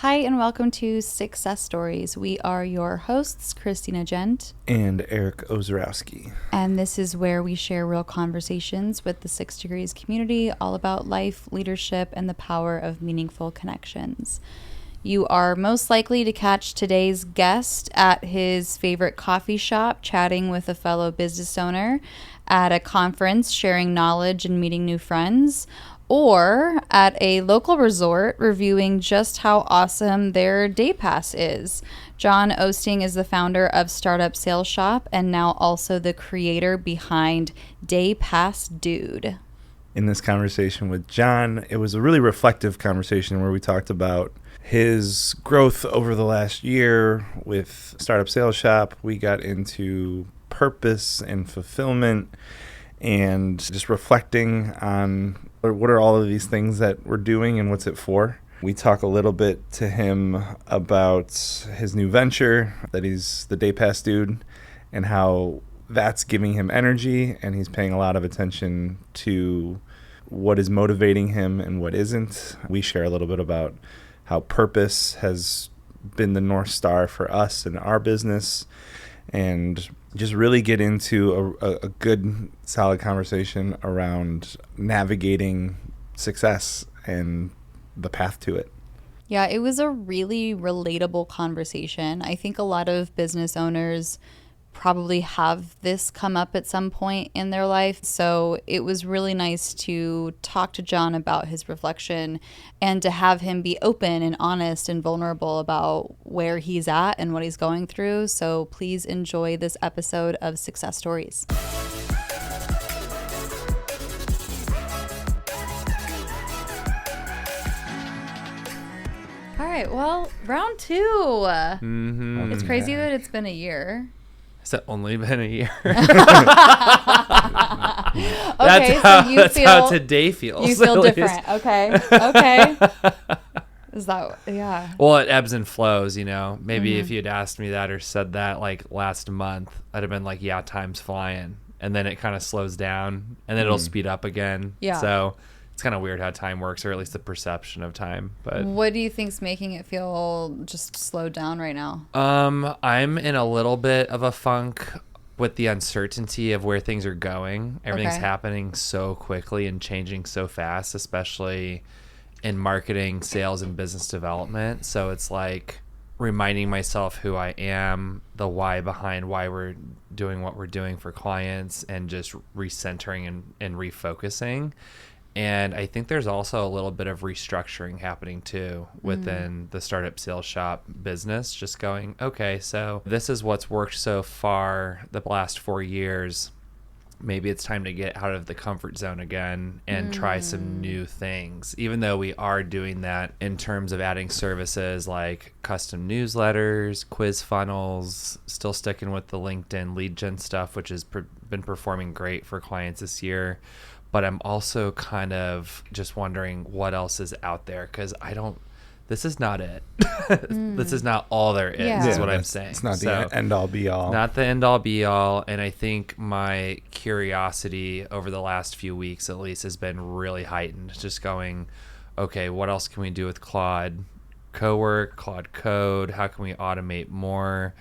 Hi, and welcome to Sixcess Stories. We are your hosts, Christina Gent and Eric Ozarowski. And this is where we share real conversations with the 6 Degrees community, all about life, leadership, and the power of meaningful connections. You are most likely to catch today's guest at his favorite coffee shop, chatting with a fellow business owner, at a conference, sharing knowledge and meeting new friends, or at a local resort reviewing just how awesome their day pass is. Jon Osting is the founder of Startup Sales Shop and now also the creator behind Day Pass Dude. In this conversation with Jon, it was a really reflective conversation where we talked about his growth over the last year with Startup Sales Shop. We got into purpose and fulfillment and just reflecting on what are all of these things that we're doing and what's it for. We talk a little bit to him about his new venture, that he's the Day Pass Dude, and how that's giving him energy, and he's paying a lot of attention to what is motivating him and what isn't. We share a little bit about how purpose has been the North Star for us in our business, and just really get into a good, solid conversation around navigating success and the path to it. Yeah, it was a really relatable conversation. I think a lot of business owners probably have this come up at some point in their life. So it was really nice to talk to Jon about his reflection and to have him be open and honest and vulnerable about where he's at and what he's going through. So please enjoy this episode of Sixcess Stories. All right, well, round 2. Mm-hmm. It's crazy that it's been a year. Has it only been a year? Okay, that's how today feels. You feel different. Okay. Is that, yeah. Well, it ebbs and flows, you know. Maybe if you'd asked me that or said that like last month, I'd have been like, yeah, time's flying. And then it kind of slows down and then it'll speed up again. Yeah. So it's kind of weird how time works, or at least the perception of time. But what do you think's making it feel just slowed down right now? I'm in a little bit of a funk with the uncertainty of where things are going. Everything's happening so quickly and changing so fast, especially in marketing, sales, and business development. So it's like reminding myself who I am, the why behind why we're doing what we're doing for clients, and just recentering and refocusing. And I think there's also a little bit of restructuring happening too within the Startup Sales Shop business. Just going, okay, so this is what's worked so far the last 4 years. Maybe it's time to get out of the comfort zone again and try some new things, even though we are doing that in terms of adding services like custom newsletters, quiz funnels, still sticking with the LinkedIn lead gen stuff, which has been performing great for clients this year. But I'm also kind of just wondering what else is out there, because this is not it. This is not all there is what I'm saying. It's not the end-all be-all. Not the end-all be-all. And I think my curiosity over the last few weeks, at least, has been really heightened. Just going, okay, what else can we do with Claude Cowork, Claude Code? How can we automate more?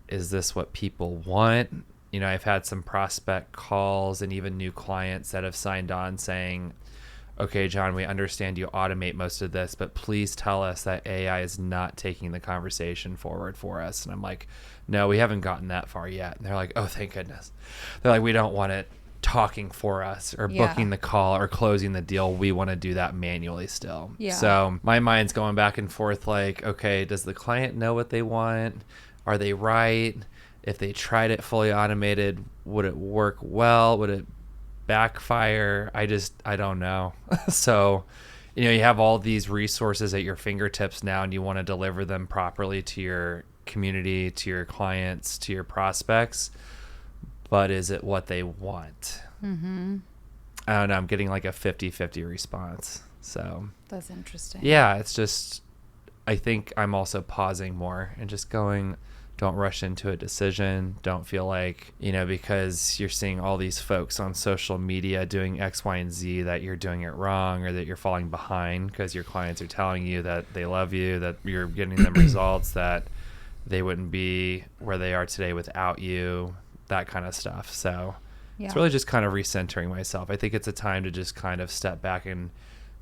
Is this what people want? You know, I've had some prospect calls and even new clients that have signed on saying, okay, Jon, we understand you automate most of this, but please tell us that AI is not taking the conversation forward for us. And I'm like, no, we haven't gotten that far yet. And they're like, oh, thank goodness. They're like, we don't want it talking for us or booking the call or closing the deal. We want to do that manually still. Yeah. So my mind's going back and forth like, okay, does the client know what they want? Are they right? If they tried it fully automated, would it work well? Would it backfire? I don't know. So, you know, you have all these resources at your fingertips now, and you want to deliver them properly to your community, to your clients, to your prospects. But is it what they want? I don't know. I'm getting like a 50-50 response. So that's interesting. Yeah, it's just, I think I'm also pausing more and just going, Don't rush into a decision. Don't feel like, because you're seeing all these folks on social media doing X, Y, and Z that you're doing it wrong, or that you're falling behind because your clients are telling you that they love you, that you're getting them results that they wouldn't be where they are today without you, that kind of stuff. So it's really just kind of recentering myself. I think it's a time to just kind of step back and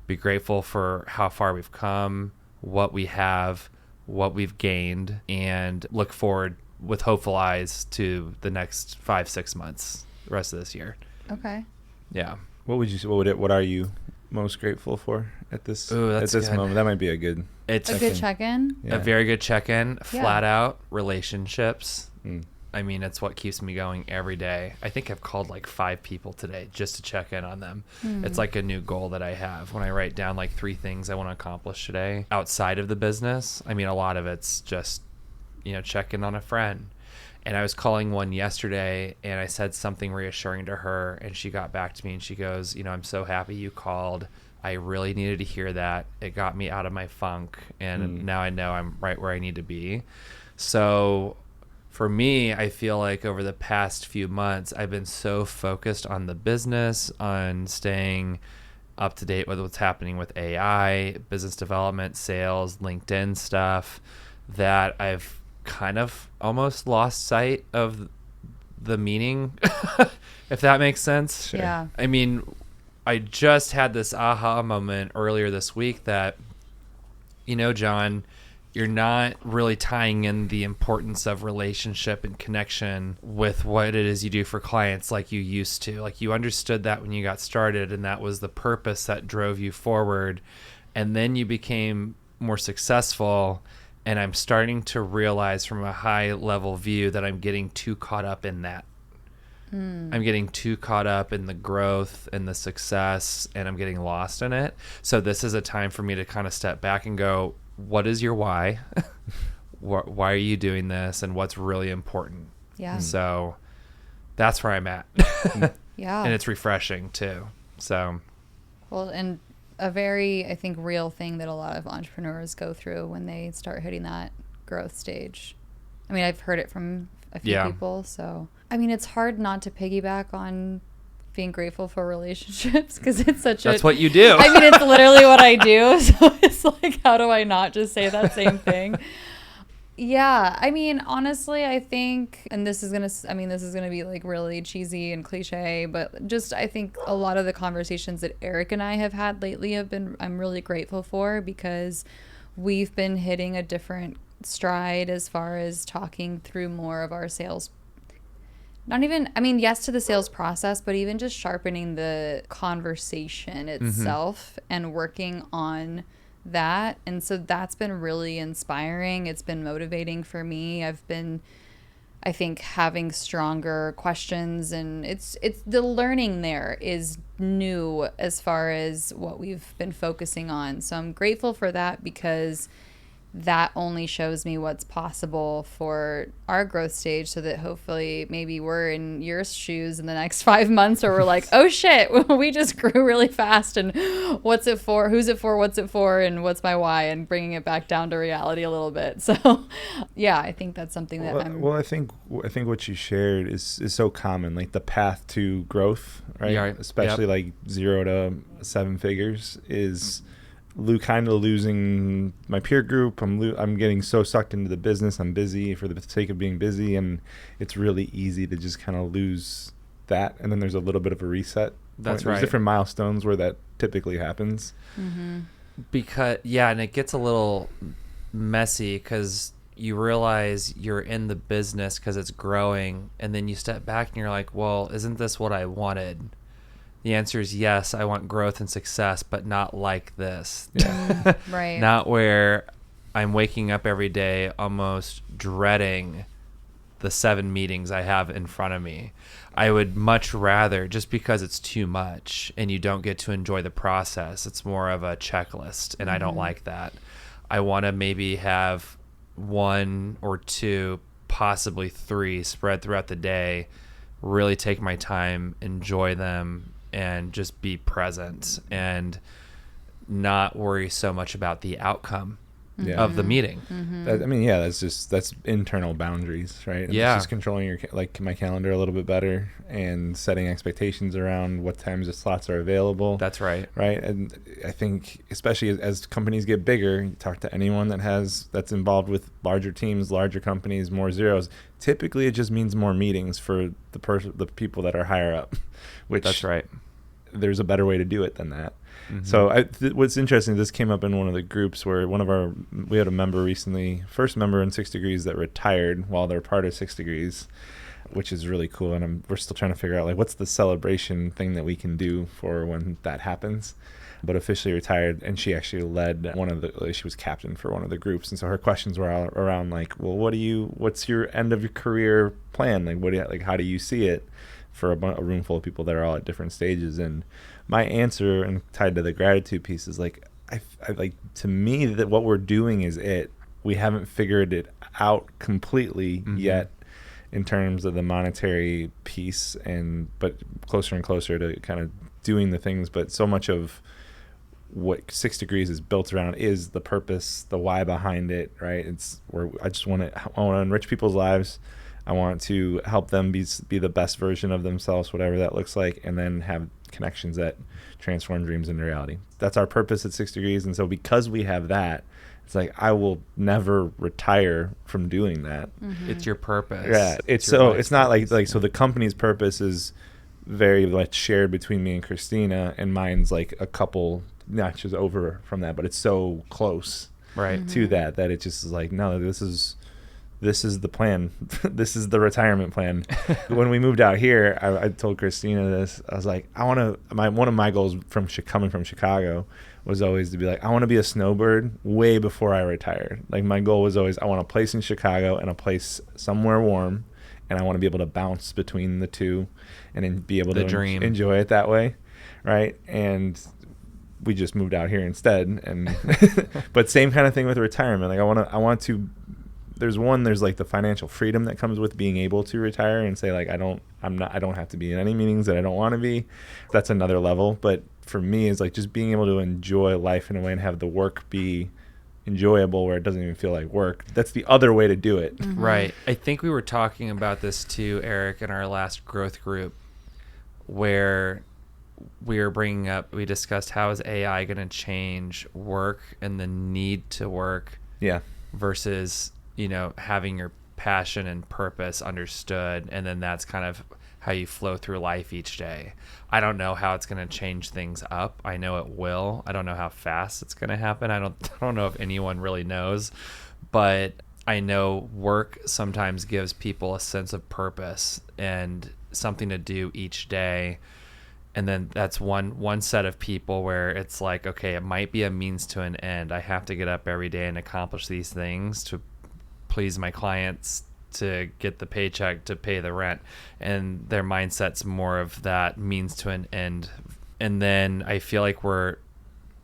be grateful for how far we've come, what we have, what we've gained, and look forward with hopeful eyes to the next 5-6 months, the rest of this year. Okay. Yeah. What are you most grateful for at this moment? That might be a good check-in. A very good check-in. Flat out relationships. I mean, it's what keeps me going every day. I think I've called like 5 people today just to check in on them. It's like a new goal that I have when I write down like 3 things I want to accomplish today outside of the business. I mean, a lot of it's just, check in on a friend. And I was calling one yesterday and I said something reassuring to her, and she got back to me and she goes, I'm so happy you called. I really needed to hear that. It got me out of my funk, and now I know I'm right where I need to be. So for me, I feel like over the past few months, I've been so focused on the business, on staying up to date with what's happening with AI, business development, sales, LinkedIn stuff, that I've kind of almost lost sight of the meaning, if that makes sense. Sure. Yeah. I mean, I just had this aha moment earlier this week that, Jon, you're not really tying in the importance of relationship and connection with what it is you do for clients like you used to. Like, you understood that when you got started, and that was the purpose that drove you forward. And then you became more successful. And I'm starting to realize from a high level view that I'm getting too caught up in that. I'm getting too caught up in the growth and the success, and I'm getting lost in it. So this is a time for me to kind of step back and go, what is your why? Why are you doing this? And what's really important? Yeah. So that's where I'm at. Yeah. And it's refreshing too. So. Well, and a very, I think, real thing that a lot of entrepreneurs go through when they start hitting that growth stage. I mean, I've heard it from a few people. So, I mean, it's hard not to piggyback on being grateful for relationships, because it's that's what you do. I mean, it's literally what I do. So it's like, how do I not just say that same thing? Yeah. I mean, honestly, I think, and this is going to be like really cheesy and cliche, but just, I think a lot of the conversations that Eric and I have had lately I'm really grateful for, because we've been hitting a different stride as far as talking through more of our sales. Yes to the sales process, but even just sharpening the conversation itself and working on that. And so that's been really inspiring. It's been motivating for me. I've been, I think, having stronger questions, and it's the learning there is new as far as what we've been focusing on. So I'm grateful for that, because that only shows me what's possible for our growth stage, so that hopefully maybe we're in your shoes in the next 5 months, or we're like, oh shit, we just grew really fast, and what's it for, who's it for, what's it for, and what's my why, and bringing it back down to reality a little bit. So yeah, I think that's something that I think what you shared is so common, like the path to growth, right? Yeah, especially like 0 to 7 figures is kind of losing my peer group. I'm getting so sucked into the business. I'm busy for the sake of being busy, and it's really easy to just kind of lose that. And then there's a little bit of a reset. That's There's right. different milestones where that typically happens. Mm-hmm. Because and it gets a little messy, because you realize you're in the business because it's growing, and then you step back and you're like, well, isn't this what I wanted? The answer is yes, I want growth and success, but not like this. Yeah. Right. Not where I'm waking up every day almost dreading the 7 meetings I have in front of me. I would much rather, just because it's too much and you don't get to enjoy the process, it's more of a checklist, and I don't like that. I want to maybe have 1 or 2, possibly 3 spread throughout the day, really take my time, enjoy them, and just be present and not worry so much about the outcome. of the meeting. That's internal boundaries, right? And Yeah. it's just controlling your my calendar a little bit better and setting expectations around what times the slots are available. That's right. Right. And I think especially as companies get bigger, you talk to anyone that's involved with larger teams, larger companies, more zeros. Typically, it just means more meetings for the people that are higher up. Which that's right. There's a better way to do it than that. So what's interesting, this came up in one of the groups where we had a member recently, first member in 6 Degrees that retired while they're part of 6 Degrees, which is really cool. And we're still trying to figure out like what's the celebration thing that we can do for when that happens. But officially retired, and she actually led she was captain for one of the groups. And so her questions were all around like, well, what's your end of your career plan? Like, how do you see it for a room full of people that are all at different stages? And my answer, and tied to the gratitude piece, is like, I like, to me, that what we're doing is we haven't figured it out completely yet in terms of the monetary piece, but closer and closer to kind of doing the things. But so much of what 6 Degrees is built around is the purpose, the why behind it, right? It's where I want to enrich people's lives. I want to help them be the best version of themselves, whatever that looks like, and then have connections that transform dreams into reality. That's our purpose at 6 Degrees. And so because we have that, it's like I will never retire from doing that. It's your purpose. Yeah. It's not like so the company's purpose is very like shared between me and Christina, and mine's like a couple notches over from that, but it's so close to that it just is like, no, this is the plan. This is the retirement plan. When we moved out here, I told Christina this. I was like, one of my goals coming from Chicago was always to be like, I want to be a snowbird way before I retire. Like my goal was always, I want a place in Chicago and a place somewhere warm, and I want to be able to bounce between the two and then be able to enjoy it that way, right? And we just moved out here instead. And but same kind of thing with retirement. Like I want to. There's like the financial freedom that comes with being able to retire and say like I don't have to be in any meetings that I don't want to be. That's another level. But for me, it's like just being able to enjoy life in a way and have the work be enjoyable where it doesn't even feel like work. That's the other way to do it. Right. I think we were talking about this too, Eric, in our last growth group, where we discussed how is AI going to change work and the need to work versus having your passion and purpose understood, and then that's kind of how you flow through life each day. I don't know how it's going to change things up. I know it will. I don't know how fast it's going to happen. I don't know if anyone really knows, but I know work sometimes gives people a sense of purpose and something to do each day. And then that's one set of people where it's like, okay, it might be a means to an end. I have to get up every day and accomplish these things to please my clients, to get the paycheck, to pay the rent, and their mindset's more of that means to an end. And then I feel like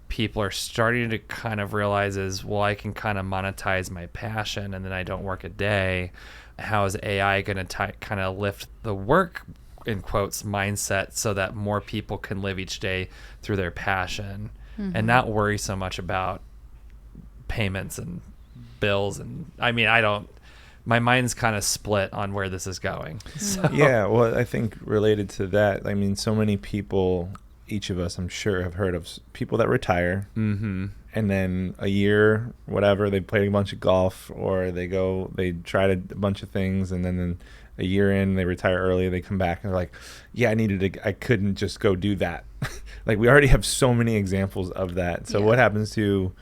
people are starting to kind of realize is, well, I can kind of monetize my passion and then I don't work a day. How is AI going to kind of lift the work, in quotes, mindset so that more people can live each day through their passion and not worry so much about payments and bills? And I mean, my mind's kind of split on where this is going. So. Yeah, well, I think related to that, I mean, so many people, each of us, I'm sure, have heard of people that retire and then a year, whatever, they played a bunch of golf or they tried a bunch of things, and then a year in, they retire early, they come back and they're like, yeah, I couldn't just go do that. Like we already have so many examples of that. So what happens to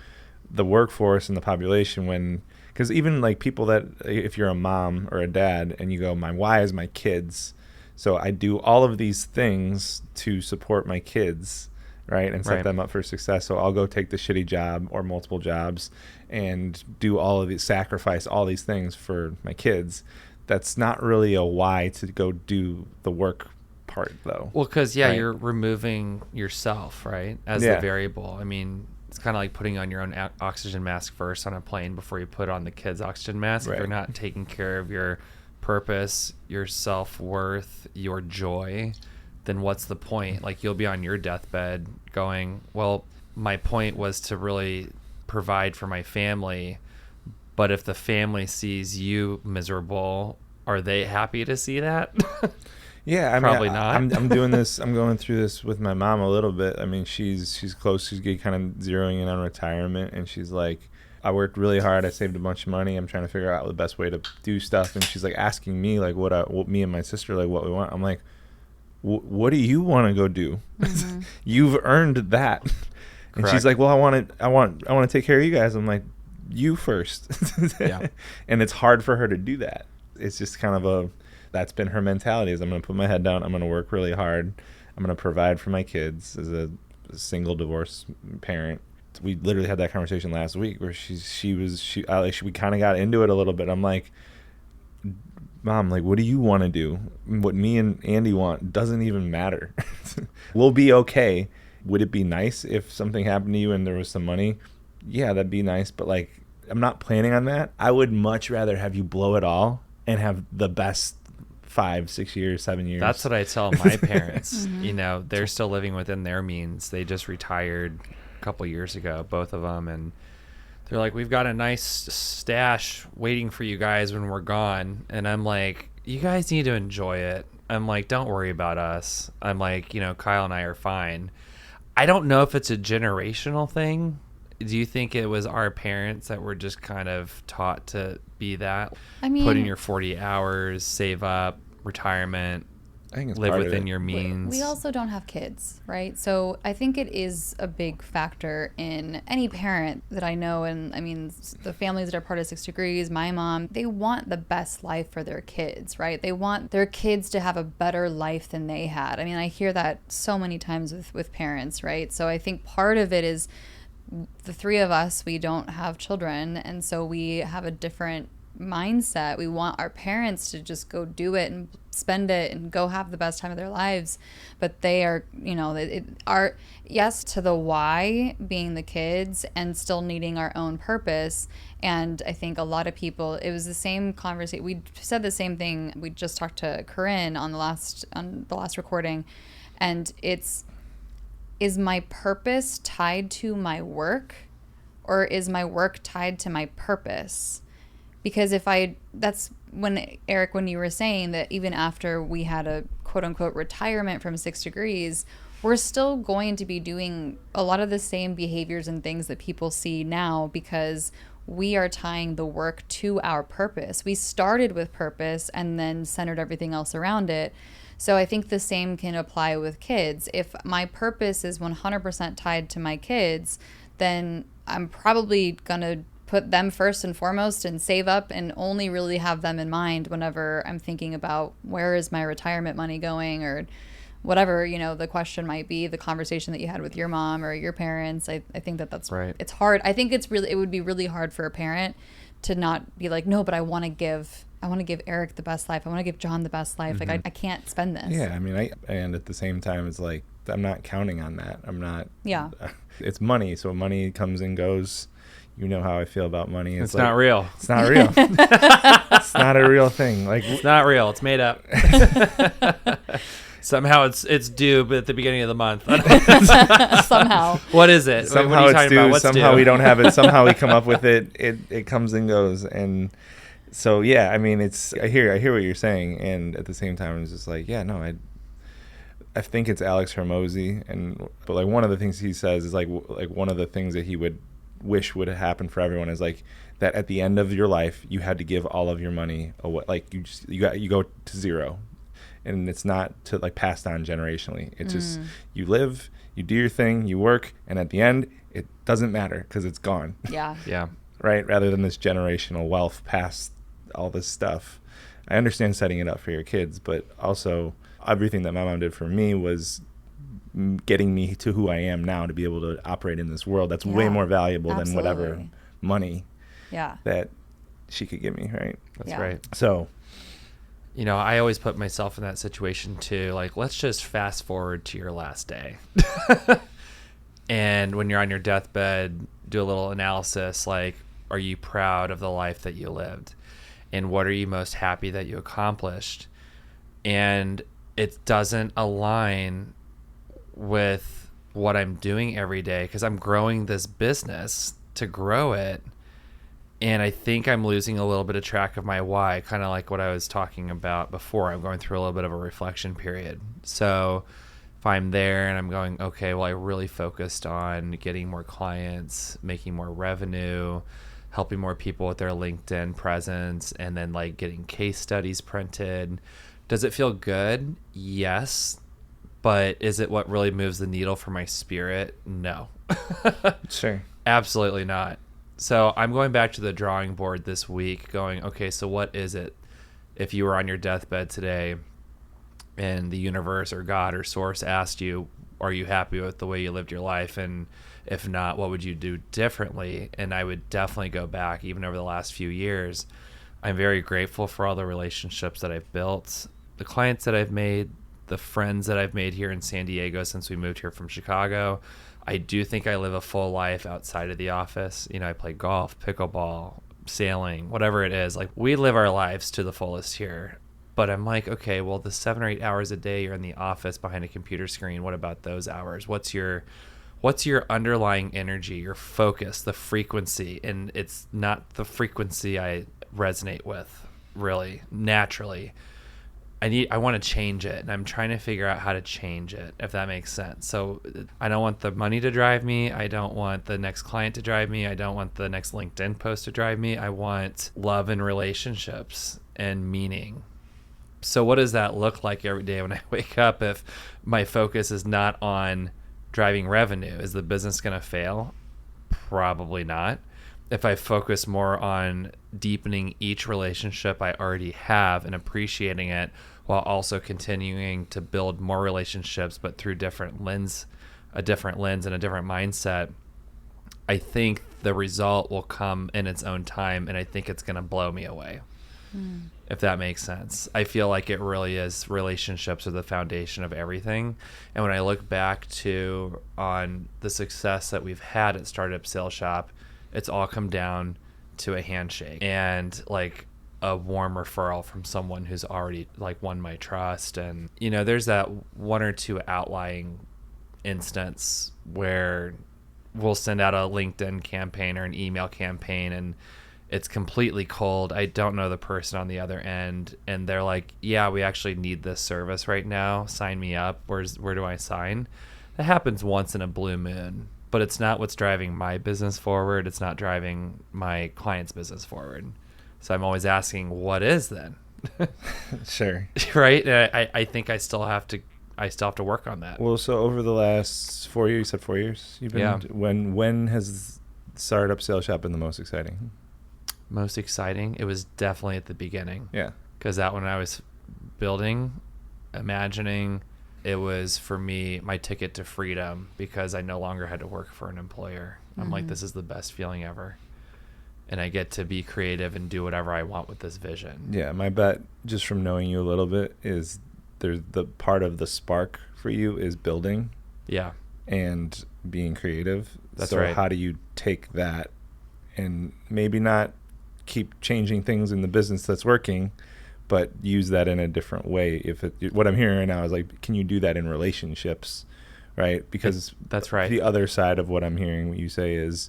the workforce and the population because even like people that, if you're a mom or a dad and you go, my why is my kids, so I do all of these things to support my kids, right, and set them up for success. So I'll go take the shitty job or multiple jobs and do all of these, sacrifice all these things for my kids. That's not really a why to go do the work part though. Well, because you're removing yourself, right, as the variable. I mean, it's kind of like putting on your own oxygen mask first on a plane before you put on the kid's oxygen mask. If you're not taking care of your purpose, your self-worth, your joy, then what's the point? Like you'll be on your deathbed going, well, my point was to really provide for my family. But if the family sees you miserable, are they happy to see that? Yeah, I mean, probably not. I'm doing this. I'm going through this with my mom a little bit. I mean, she's close. She's getting kind of zeroing in on retirement, and she's like, I worked really hard. I saved a bunch of money. I'm trying to figure out the best way to do stuff. And she's like asking me like what me and my sister like what we want. I'm like, what do you want to go do? Mm-hmm. You've earned that. And Correct. she's like, well, I want to take care of you guys. I'm like, you first. Yeah. And it's hard for her to do that. It's just kind of that's been her mentality is I'm going to put my head down. I'm going to work really hard. I'm going to provide for my kids as a single divorced parent. We literally had that conversation last week where we kind of got into it a little bit. I'm like, Mom, like, what do you want to do? What me and Andy want doesn't even matter. We'll be okay. Would it be nice if something happened to you and there was some money? Yeah, that'd be nice. But like, I'm not planning on that. I would much rather have you blow it all and have the best 5, 6 years, 7 years. That's what I tell my parents. You know, they're still living within their means. They just retired a couple years ago, both of them, and they're like, we've got a nice stash waiting for you guys when we're gone. And I'm like, you guys need to enjoy it. I'm like, don't worry about us. I'm like, you know, Kyle and I are fine. I don't know if it's a generational thing. Do you think it was our parents that were just kind of taught to be that? I mean, put in your 40 hours, save up, retirement, I think it's live part within of it. your means. We also don't have kids, right? So I think it is a big factor in any parent that I know. And I mean, the families that are part of 6 Degrees, my mom, they want the best life for their kids, right? They want their kids to have a better life than they had. I mean, I hear that so many times with parents, right? So I think part of it is the three of us, we don't have children. And so we have a different mindset. We want our parents to just go do it and spend it and go have the best time of their lives. But they are, you know, yes to the why being the kids and still needing our own purpose. And I think a lot of people, it was the same conversation. We said the same thing. We just talked to Corinne on the last recording, and is my purpose tied to my work, or is my work tied to my purpose? Because that's when, Eric, when you were saying that even after we had a quote unquote retirement from 6 Degrees, we're still going to be doing a lot of the same behaviors and things that people see now because we are tying the work to our purpose. We started with purpose and then centered everything else around it. So I think the same can apply with kids. If my purpose is 100% tied to my kids, then I'm probably going to put them first and foremost and save up and only really have them in mind whenever I'm thinking about where is my retirement money going, or whatever, you know, the question might be, the conversation that you had with your mom or your parents. I think that's right. It's hard. I think it would be really hard for a parent to not be like, no, but I want to give Eric the best life. I want to give John the best life. Mm-hmm. Like I can't spend this. Yeah, I mean, and at the same time, it's like, I'm not counting on that. I'm not. Yeah. It's money. So money comes and goes. You know how I feel about money. It's like, not real. It's not real. It's not a real thing. Like, it's not real. It's made up. Somehow it's due, but at the beginning of the month. Somehow. What is it? Somehow what are you it's due. What's somehow due? we don't have it. Somehow we come up with it. It comes and goes. And so, yeah, I mean, I hear what you're saying. And at the same time, it's just like, yeah, no, I think it's Alex Hermosi. But like one of the things he says is like one of the things that he would wish would happen for everyone is like that at the end of your life you had to give all of your money away. Like you go to zero, and it's not to like passed on generationally. It's just you live, you do your thing, you work, and at the end it doesn't matter because it's gone. Yeah Right, rather than this generational wealth past all this stuff. I understand setting it up for your kids, but also everything that my mom did for me was getting me to who I am now to be able to operate in this world. That's way more valuable than whatever money that she could give me, right? That's right. So, you know, I always put myself in that situation too. Like, let's just fast forward to your last day. And when you're on your deathbed, do a little analysis. Like, are you proud of the life that you lived? And what are you most happy that you accomplished? And it doesn't align with what I'm doing every day because I'm growing this business to grow it. And I think I'm losing a little bit of track of my why, kind of like what I was talking about before. I'm going through a little bit of a reflection period. So if I'm there and I'm going, okay, well, I really focused on getting more clients, making more revenue, helping more people with their LinkedIn presence, and then like getting case studies printed. Does it feel good? Yes. But is it what really moves the needle for my spirit? No. Sure. Absolutely not. So I'm going back to the drawing board this week going, okay, so what is it if you were on your deathbed today and the universe or God or source asked you, are you happy with the way you lived your life? And if not, what would you do differently? And I would definitely go back, even over the last few years. I'm very grateful for all the relationships that I've built, the clients that I've made, the friends that I've made here in San Diego since we moved here from Chicago. I do think I live a full life outside of the office. You know, I play golf, pickleball, sailing, whatever it is. Like, we live our lives to the fullest here. But I'm like, okay, well, the 7 or 8 hours a day you're in the office behind a computer screen, what about those hours? What's your underlying energy, your focus, the frequency? And it's not the frequency I resonate with, really, naturally. I want to change it, and I'm trying to figure out how to change it, if that makes sense. So I don't want the money to drive me. I don't want the next client to drive me. I don't want the next LinkedIn post to drive me. I want love and relationships and meaning. So what does that look like every day when I wake up if my focus is not on driving revenue? Is the business going to fail? Probably not. If I focus more on deepening each relationship I already have and appreciating it, while also continuing to build more relationships, but through a different lens and a different mindset, I think the result will come in its own time, and I think it's going to blow me away, if that makes sense. I feel like it really is. Relationships are the foundation of everything. And when I look back on the success that we've had at Startup Sales Shop, it's all come down to a handshake and like a warm referral from someone who's already like won my trust. And, you know, there's that one or two outlying instance where we'll send out a LinkedIn campaign or an email campaign and it's completely cold. I don't know the person on the other end. And they're like, yeah, we actually need this service right now. Sign me up. Where do I sign? That happens once in a blue moon, but it's not what's driving my business forward. It's not driving my client's business forward. So I'm always asking, what is then? Sure. Right? And I think I still have to work on that. Well, so over the last 4 years, you said 4 years? You've been, yeah. When has Startup Sales Shop been the most exciting? Most exciting? It was definitely at the beginning. Yeah. Because that when I was building, imagining, it was for me my ticket to freedom because I no longer had to work for an employer. I'm like, this is the best feeling ever. And I get to be creative and do whatever I want with this vision. Yeah, my bet, just from knowing you a little bit, is there's the part of the spark for you is building. Yeah. And being creative. That's so right. How do you take that and maybe not keep changing things in the business that's working, but use that in a different way? What I'm hearing right now is like, can you do that in relationships, right? Because that's right. The other side of what I'm hearing what you say is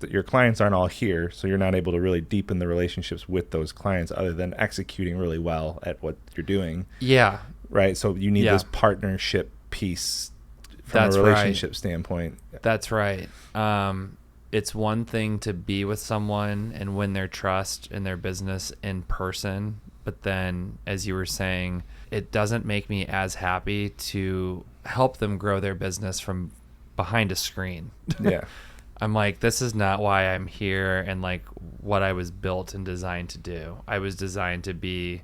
that your clients aren't all here, so you're not able to really deepen the relationships with those clients other than executing really well at what you're doing. Yeah. Right? So you need this partnership piece from That's a relationship standpoint. That's right. It's one thing to be with someone and win their trust in their business in person, but then, as you were saying, it doesn't make me as happy to help them grow their business from behind a screen. Yeah. I'm like, this is not why I'm here and like what I was built and designed to do. I was designed to be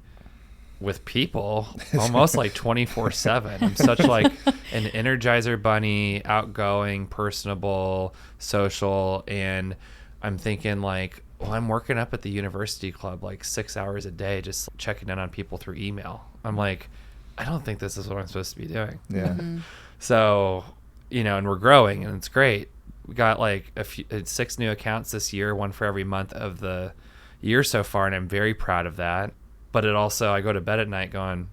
with people almost like 24/7. I'm such like an Energizer bunny, outgoing, personable, social. And I'm thinking like, well, I'm working up at the university club like 6 hours a day, just checking in on people through email. I'm like, I don't think this is what I'm supposed to be doing. Yeah. Mm-hmm. So, you know, and we're growing and it's great. We got like 6 new accounts this year, one for every month of the year so far. And I'm very proud of that. But it also, I go to bed at night going,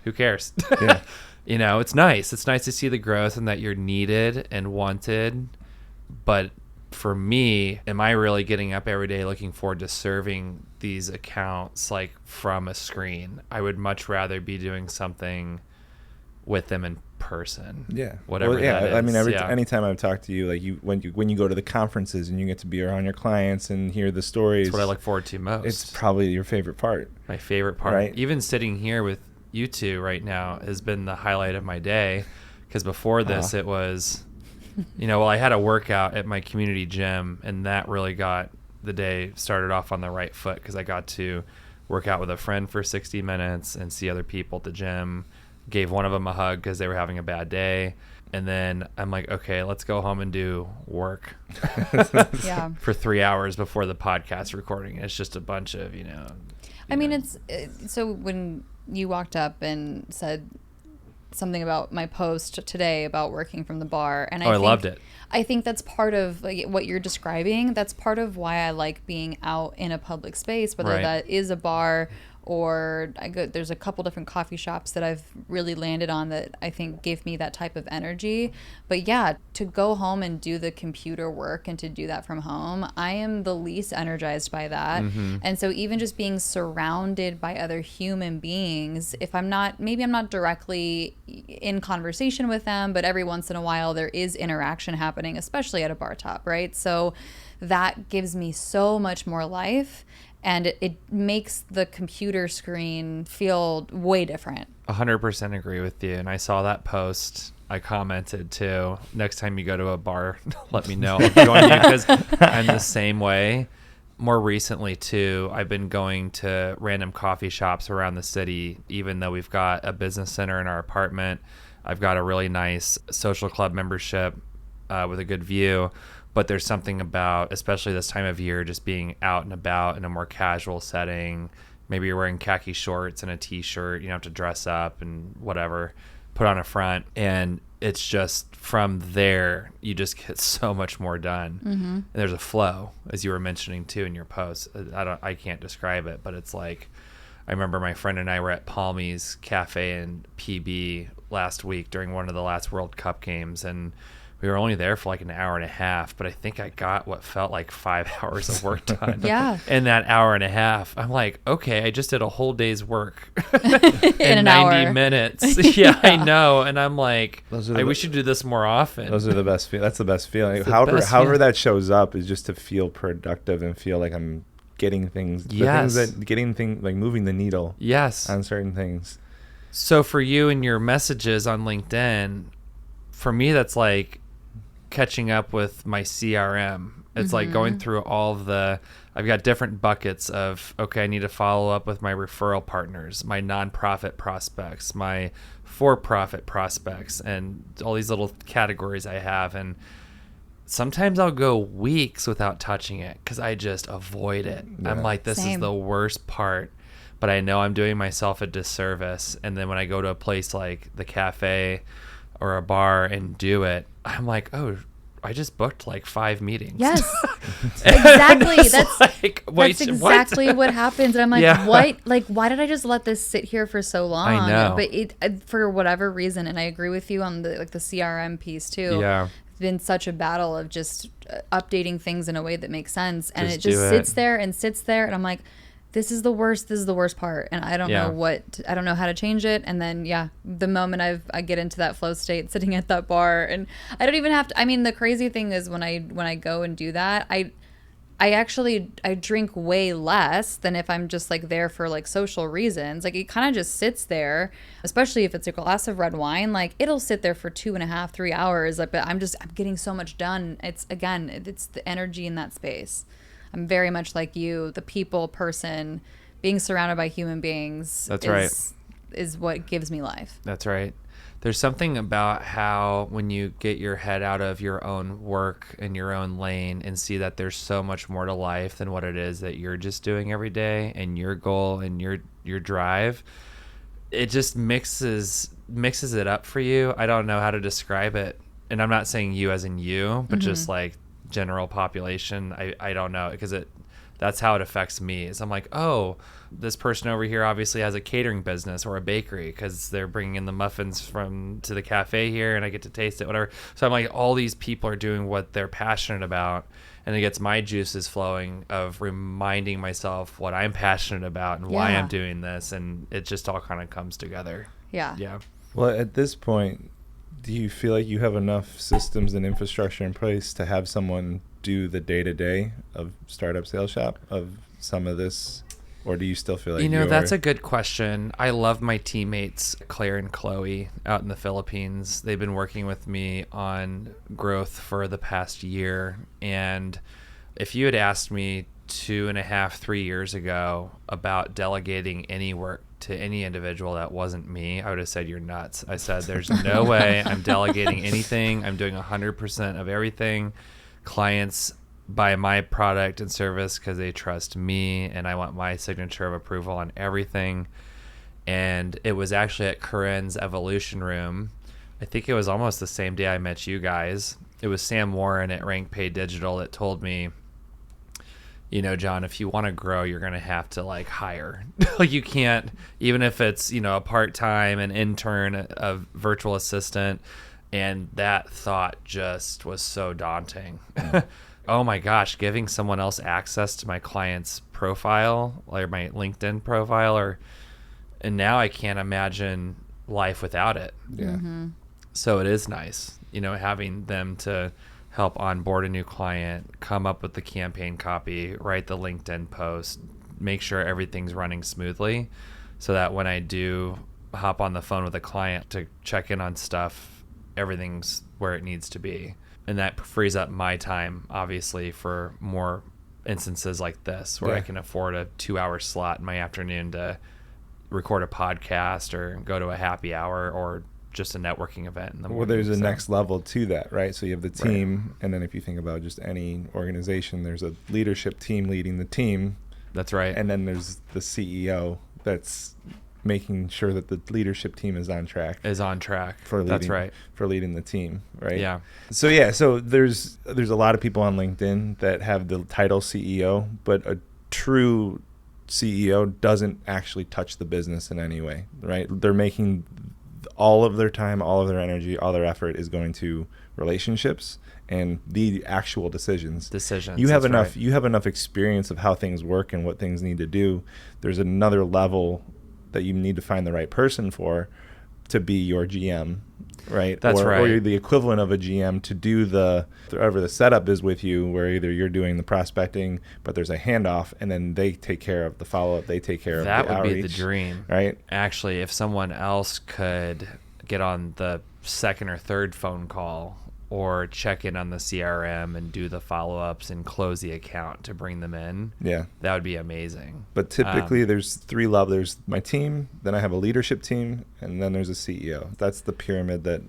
who cares? Yeah. You know, it's nice. It's nice to see the growth and that you're needed and wanted, but for me, am I really getting up every day looking forward to serving these accounts like from a screen? I would much rather be doing something with them in person. Yeah. Whatever that is. I mean, anytime I've talked to you, like when you go to the conferences and you get to be around your clients and hear the stories. It's what I look forward to most. It's probably your favorite part. My favorite part. Right? Even sitting here with you two right now has been the highlight of my day, because before this it was, I had a workout at my community gym, and that really got the day started off on the right foot, because I got to work out with a friend for 60 minutes and see other people at the gym. Gave one of them a hug because they were having a bad day. And then I'm like, okay, let's go home and do work for 3 hours before the podcast recording. It's just a bunch of, I mean, it's so when you walked up and said something about my post today about working from the bar, and I loved it. I think that's part of like what you're describing. That's part of why I like being out in a public space, whether that is a bar or there's a couple different coffee shops that I've really landed on that I think gave me that type of energy. But yeah, to go home and do the computer work and to do that from home, I am the least energized by that. Mm-hmm. And so even just being surrounded by other human beings, if I'm not directly in conversation with them, but every once in a while there is interaction happening, especially at a bar top, right? So that gives me so much more life. And it makes the computer screen feel way different. 100% agree with you. And I saw that post. I commented too. Next time you go to a bar, let me know. I'll join you, because I'm the same way. More recently too, I've been going to random coffee shops around the city, even though we've got a business center in our apartment. I've got a really nice social club membership with a good view. But there's something about, especially this time of year, just being out and about in a more casual setting. Maybe you're wearing khaki shorts and a t-shirt. You don't have to dress up and whatever, put on a front. And it's just from there, you just get so much more done. Mm-hmm. And there's a flow, as you were mentioning too in your post. I can't describe it, but it's like, I remember my friend and I were at Palmy's Cafe in PB last week during one of the last World Cup games, and we were only there for like an hour and a half, but I think I got what felt like 5 hours of work done. Yeah. In that hour and a half, I'm like, okay, I just did a whole day's work in an 90 hour. Minutes. Yeah, I know. And I'm like, we should do this more often. Those are the best. That's the best feeling. However that shows up is just to feel productive and feel like I'm getting things. Yes. Like moving the needle. Yes. On certain things. So for you and your messages on LinkedIn, for me, that's like catching up with my CRM. It's like going through all of I've got different buckets of, okay, I need to follow up with my referral partners, my nonprofit prospects, my for-profit prospects, and all these little categories I have. And sometimes I'll go weeks without touching it because I just avoid it. Yeah. I'm like, this is the worst part, but I know I'm doing myself a disservice. And then when I go to a place like the cafe or a bar and do it, I'm like, oh, I just booked like 5 meetings. Yes, exactly. That's like, that's exactly what happens. And I'm like, what? Like, why did I just let this sit here for so long? I know. But it, for whatever reason, and I agree with you on the CRM piece too. Yeah. It's been such a battle of just updating things in a way that makes sense, and Just it just sits there, and I'm like, this is the worst part, and I don't know how to change it. And then the moment I get into that flow state sitting at that bar, and I don't even have to, I mean, the crazy thing is when I go and do that, I drink way less than if I'm just like there for like social reasons. Like it kind of just sits there, especially if it's a glass of red wine, like it'll sit there for 2.5, 3 hours. Like, but I'm getting so much done. It's the energy in that space. I'm very much like you, the people person, being surrounded by human beings. Is what gives me life. That's right. There's something about how when you get your head out of your own work and your own lane and see that there's so much more to life than what it is that you're just doing every day, and your goal and your drive, it just mixes it up for you. I don't know how to describe it. And I'm not saying you as in you, but just like general population. I don't know, because That's how it affects me. Is I'm like, oh, this person over here obviously has a catering business or a bakery because they're bringing in the muffins to the cafe here, and I get to taste it, whatever. So I'm like, all these people are doing what they're passionate about, and it gets my juices flowing of reminding myself what I'm passionate about and why I'm doing this, and it just all kind of comes together. Yeah. Well, at this point, do you feel like you have enough systems and infrastructure in place to have someone do the day-to-day of Startup Sales Shop, of some of this, or do you still feel like that's a good question. I love my teammates, Claire and Chloe, out in the Philippines. They've been working with me on growth for the past year, and if you had asked me 2.5, 3 years ago about delegating any work to any individual that wasn't me, I would have said, you're nuts. I said, there's no way I'm delegating anything. I'm doing 100% of everything. Clients buy my product and service because they trust me, and I want my signature of approval on everything. And it was actually at Corinne's Evolution Room. I think it was almost the same day I met you guys. It was Sam Warren at Rank Pay Digital that told me, Jon, if you want to grow, you're going to have to hire. You can't, even if it's, a part-time, an intern, a virtual assistant. And that thought just was so daunting. Oh my gosh, giving someone else access to my client's profile, or my LinkedIn profile, and now I can't imagine life without it. Yeah. Mm-hmm. So it is nice, having them to help onboard a new client, come up with the campaign copy, write the LinkedIn post, make sure everything's running smoothly, so that when I do hop on the phone with a client to check in on stuff, everything's where it needs to be. And that frees up my time, obviously, for more instances like this, where I can afford a 2-hour slot in my afternoon to record a podcast or go to a happy hour or just a networking event in the morning. Well, there's a next level to that, right? So you have the team, and then if you think about just any organization, there's a leadership team leading the team. That's right. And then there's the CEO that's making sure that the leadership team is on track for leading, that's right, for leading the team, right? Yeah. So there's a lot of people on LinkedIn that have the title CEO, but a true CEO doesn't actually touch the business in any way, right? They're making all of their time, all of their energy, all their effort is going to relationships and the actual decisions. You have enough. Right. You have enough experience of how things work and what things need to do. There's another level that you need to find the right person for to be your GM, right? That's right. Or you're the equivalent of a GM to do whatever the setup is with you, where either you're doing the prospecting, but there's a handoff, and then they take care of the follow-up, they take care of the outreach. That would be the dream. Right? Actually, if someone else could get on the second or third phone call or check in on the CRM and do the follow-ups and close the account to bring them in, that would be amazing. But typically there's 3 levels. There's my team, then I have a leadership team, and then there's a CEO. That's the pyramid that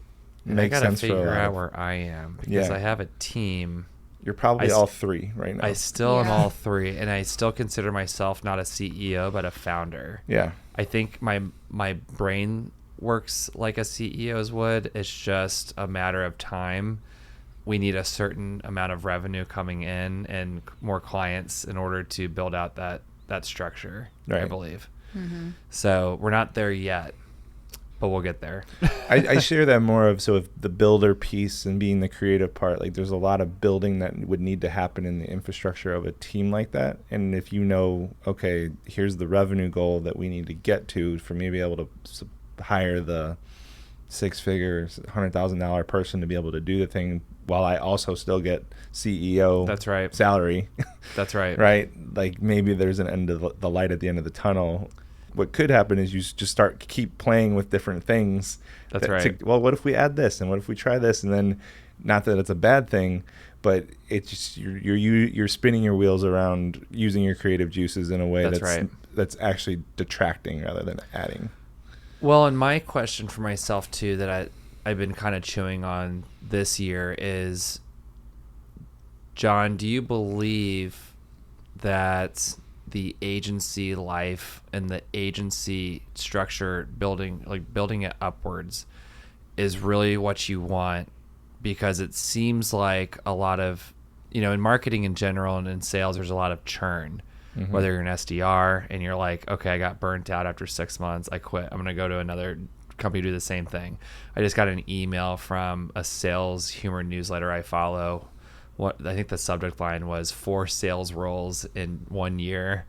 makes sense for a lot. I got to figure out where I am, because I have a team. You're probably all 3 right now. I still am all 3, and I still consider myself not a CEO but a founder. Yeah. I think my brain works like a CEO's would. It's just a matter of time. We need a certain amount of revenue coming in and more clients in order to build out that structure, right. I believe. Mm-hmm. So we're not there yet, but we'll get there. I share that more of, so if the builder piece and being the creative part, there's a lot of building that would need to happen in the infrastructure of a team like that. And if okay, here's the revenue goal that we need to get to for me to be able to hire the 6-figure, $100,000 person to be able to do the thing while I also still get CEO salary. That's right. Right? Maybe there's an end of the light at the end of the tunnel. What could happen is you just keep playing with different things. That's right. What if we add this, and what if we try this? And then, not that it's a bad thing, but it's just you're spinning your wheels around using your creative juices in a way that's actually detracting rather than adding. Well, and my question for myself too that I've been kind of chewing on this year is, Jon, do you believe that the agency life and the agency structure, building it upwards, is really what you want? Because it seems like a lot of in marketing in general and in sales, there's a lot of churn. Whether you're an SDR and you're like, okay, I got burnt out after 6 months, I quit. I'm going to go to another company to do the same thing. I just got an email from a sales humor newsletter I follow. I think the subject line was 4 sales roles in 1 year.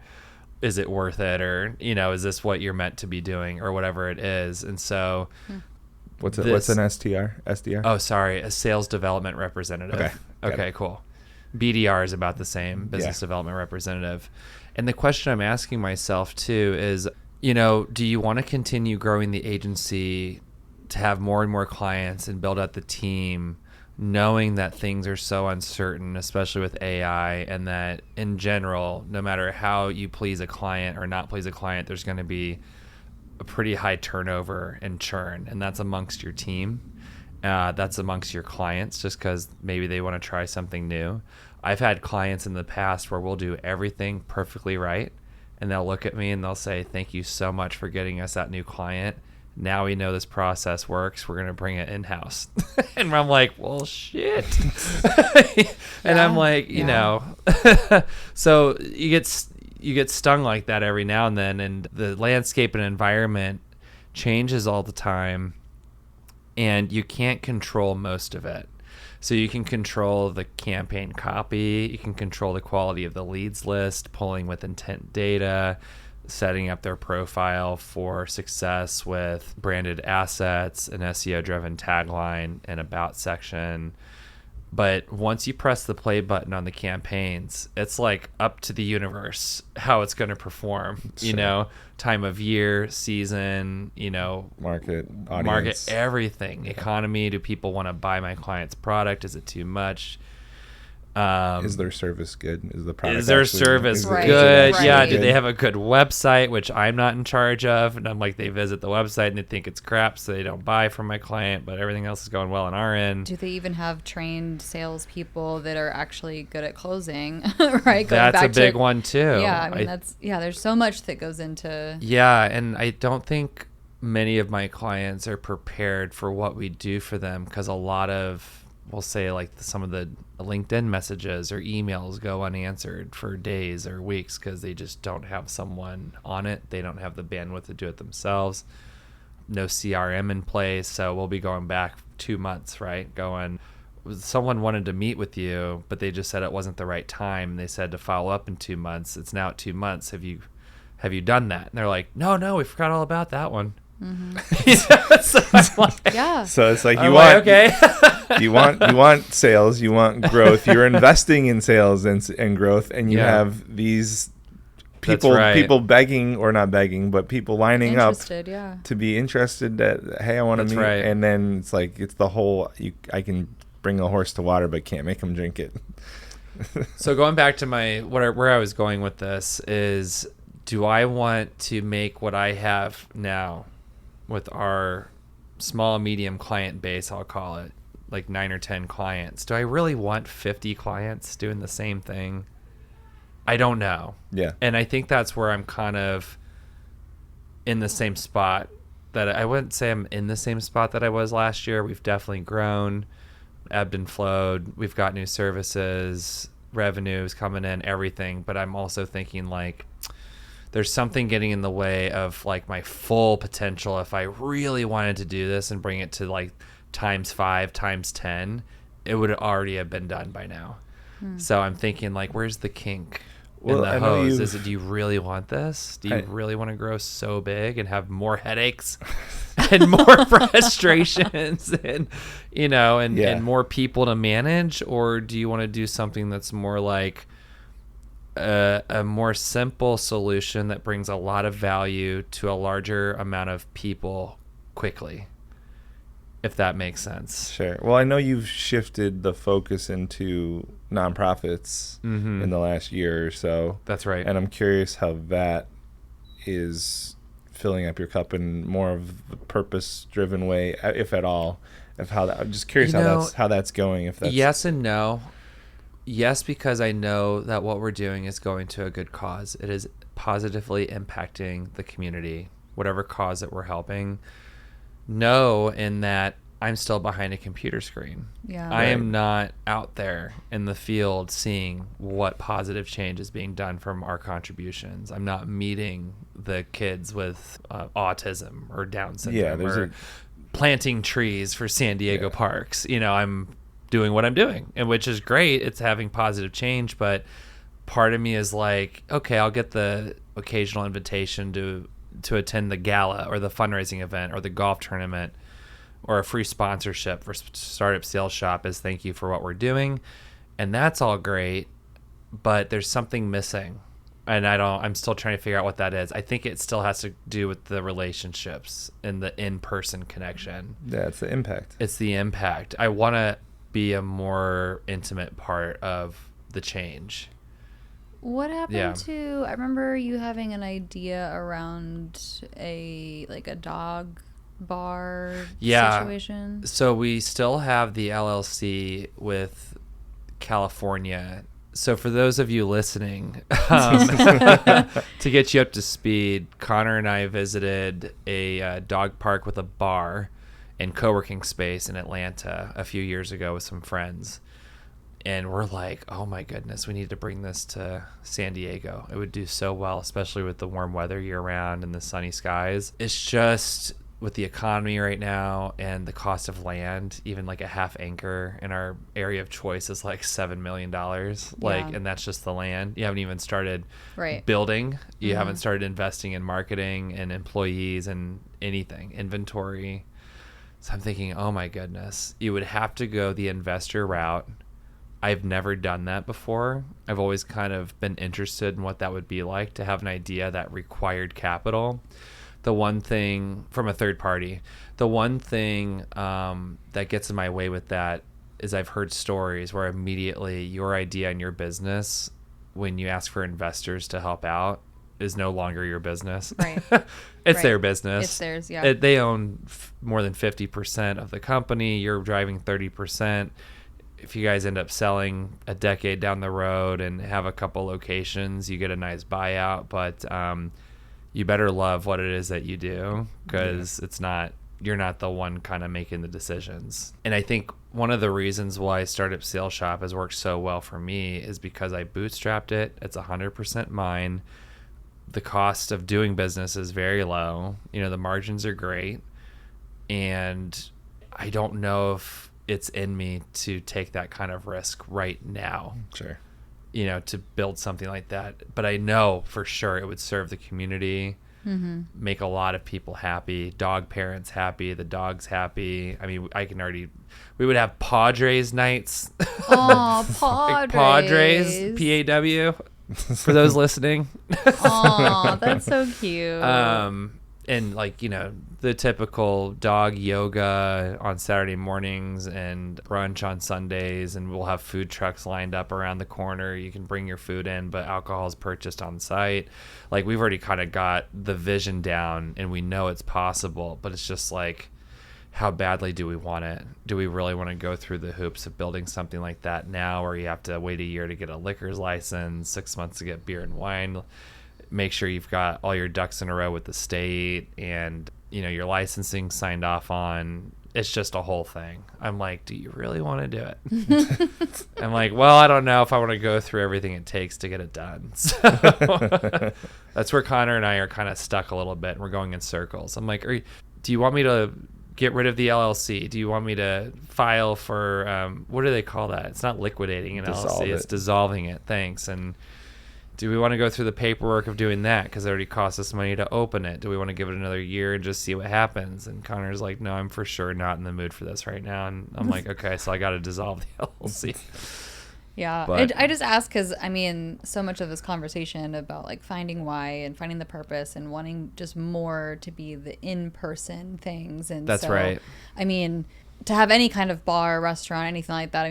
Is it worth it? Or, is this what you're meant to be doing, or whatever it is? And so what's an SDR? Oh, sorry. A sales development representative. Okay, cool. BDR is about the same, business development representative. And the question I'm asking myself too is, do you want to continue growing the agency to have more and more clients and build out the team, knowing that things are so uncertain, especially with AI, and that in general, no matter how you please a client or not please a client, there's going to be a pretty high turnover and churn, and that's amongst your team. That's amongst your clients, just because maybe they want to try something new. I've had clients in the past where we'll do everything perfectly right, and they'll look at me and they'll say, thank you so much for getting us that new client. Now we know this process works. We're going to bring it in-house. And I'm like, well, shit. And I'm like, so you get stung like that every now and then, and the landscape and environment changes all the time, and you can't control most of it. So you can control the campaign copy, you can control the quality of the leads list, pulling with intent data, setting up their profile for success with branded assets, an SEO-driven tagline, an about section. But once you press the play button on the campaigns, it's like up to the universe how it's going to perform. Sure. Time of year, season, market, audience, market, everything. Economy. Do people want to buy my client's product? Is it too much? Is their service good? Is the product service good? Right. Yeah. Do they have a good website, which I'm not in charge of? And I'm like, they visit the website and they think it's crap, so they don't buy from my client, but everything else is going well on our end. Do they even have trained salespeople that are actually good at closing? Right? That's a big one too. Yeah. I mean, there's so much that goes into. Yeah. And I don't think many of my clients are prepared for what we do for them, because a lot of, we'll say, like some of the LinkedIn messages or emails go unanswered for days or weeks because they just don't have someone on it. They don't have the bandwidth to do it themselves. No CRM in place. So we'll be going back 2 months, right? Going, someone wanted to meet with you, but they just said it wasn't the right time. They said to follow up in 2 months. It's now at 2 months. Have you done that? And they're like, no, we forgot all about that one. Mm-hmm. So it's like you want sales, you want growth, you're investing in sales and growth, and you have these people begging, or not begging, but people lining up to be interested that, hey, I want to meet. Right. And then it's like, it's the whole, I can bring a horse to water but can't make him drink it. So going back to where I was going with this is, do I want to make what I have now with our small, medium client base, I'll call it, like 9 or 10 clients. Do I really want 50 clients doing the same thing? I don't know. Yeah. And I think that's where I'm kind of in the same spot. That I wouldn't say I'm in the same spot that I was last year. We've definitely grown, ebbed and flowed. We've got new services, revenues coming in, everything. But I'm also thinking, like, there's something getting in the way of like my full potential. If I really wanted to do this and bring it to like ×5, ×10, it would already have been done by now. So I'm thinking, like, where's the kink in the hose? Do you really want this? Do you really want to grow so big and have more headaches and more frustrations and, and more people to manage? Or do you want to do something that's more like a more simple solution that brings a lot of value to a larger amount of people quickly, if that makes sense? Sure. Well, I know you've shifted the focus into nonprofits in the last year or so. That's right. And I'm curious how that is filling up your cup in more of the purpose-driven way, if at all. I'm just curious how that's going. If that's yes and no. Yes, because I know that what we're doing is going to a good cause. It is positively impacting the community, whatever cause that we're helping. No, in that I'm still behind a computer screen. Yeah. I am not out there in the field seeing what positive change is being done from our contributions. I'm not meeting the kids with autism or Down syndrome or planting trees for San Diego parks. I'm doing what I'm doing, and which is great. It's having positive change, but part of me is like, okay, I'll get the occasional invitation to attend the gala or the fundraising event or the golf tournament or a free sponsorship for Startup Sales Shop as thank you for what we're doing. And that's all great, but there's something missing. And I'm still trying to figure out what that is. I think it still has to do with the relationships and the in-person connection. Yeah, it's the impact. It's the impact. I want to be a more intimate part of the change. What happened to, I remember you having an idea around a dog bar situation. So we still have the LLC with California. So for those of you listening, to get you up to speed, Connor and I visited a dog park with a bar and co-working space in Atlanta a few years ago with some friends. And we're like, oh my goodness, we need to bring this to San Diego. It would do so well, especially with the warm weather year round and the sunny skies. It's just with the economy right now and the cost of land, even like a half acre in our area of choice is like $7 million. And that's just the land. You haven't even started building. You haven't started investing in marketing and employees and anything, inventory. So I'm thinking, oh my goodness, you would have to go the investor route. I've never done that before. I've always kind of been interested in what that would be like to have an idea that required capital. The one thing from a third party, that gets in my way with that is I've heard stories where immediately your idea and your business, when you ask for investors to help out, is no longer your business. Right. It's their business. It's theirs, yeah. They own more than 50% of the company. You're driving 30%. If you guys end up selling a decade down the road and have a couple locations, you get a nice buyout. But you better love what it is that you do, because you're not the one kind of making the decisions. And I think one of the reasons why Startup Sales Shop has worked so well for me is because I bootstrapped it. It's 100% mine. The cost of doing business is very low. The margins are great. And I don't know if it's in me to take that kind of risk right now. Sure. To build something like that. But I know for sure it would serve the community, make a lot of people happy, dog parents happy, the dogs happy. I mean, we would have Padres nights. Oh, Padres. Padres, P-A-W, for those listening. Oh, that's so cute. And the typical dog yoga on Saturday mornings and brunch on Sundays, and we'll have food trucks lined up around the corner. You can bring your food in, but alcohol is purchased on site. We've already kind of got the vision down, and we know it's possible, but it's just how badly do we want it? Do we really want to go through the hoops of building something like that now, where you have to wait a year to get a liquor's license, 6 months to get beer and wine, make sure you've got all your ducks in a row with the state, and your licensing signed off on? It's just a whole thing. I'm like, do you really want to do it? I'm like, well, I don't know if I want to go through everything it takes to get it done. So that's where Connor and I are kind of stuck a little bit, and we're going in circles. I'm like, do you want me to get rid of the LLC? Do you want me to file for what do they call that? It's not liquidating an LLC. It's dissolving it. Thanks. And do we want to go through the paperwork of doing that, because it already costs us money to open it? Do we want to give it another year and just see what happens? And Connor's like, no, I'm for sure not in the mood for this right now. And I'm like, okay, so I got to dissolve the LLC. Yeah. I just ask because, so much of this conversation about finding why and finding the purpose and wanting just more to be the in-person things. And that's right. To have any kind of bar, restaurant, anything like that,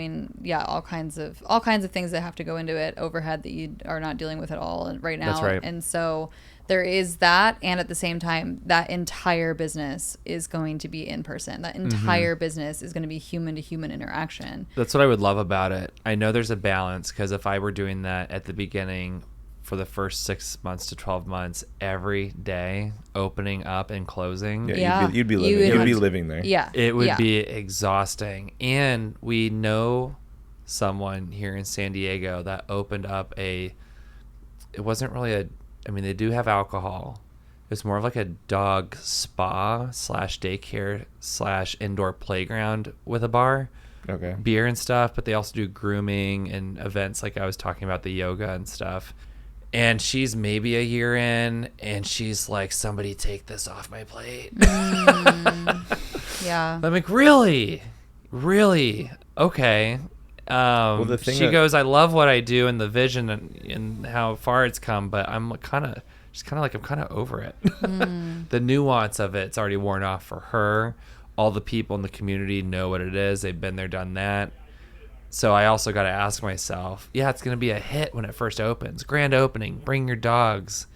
all kinds of things that have to go into it, overhead that you are not dealing with at all right now. That's right. And so there is that, and at the same time, that entire business is going to be in person. That entire business is going to be human to human interaction. That's what I would love about it. I know there's a balance, because if I were doing that at the beginning for the first 6 months to 12 months every day, opening up and closing. Yeah. You'd be living there. Yeah. It would be exhausting. And we know someone here in San Diego that opened up it wasn't really they do have alcohol. It's more of like a dog spa / daycare / indoor playground with a bar. Okay. Beer and stuff, but they also do grooming and events like I was talking about, the yoga and stuff. And she's maybe a year in, and she's like, somebody take this off my plate. Yeah. I'm like, really? Okay. The thing she goes, I love what I do and the vision and how far it's come, but I'm kind of over it. The nuance of it's already worn off for her. All the people in the community know what it is. They've been there, done that. So I also got to ask myself, it's going to be a hit when it first opens. Grand opening, bring your dogs.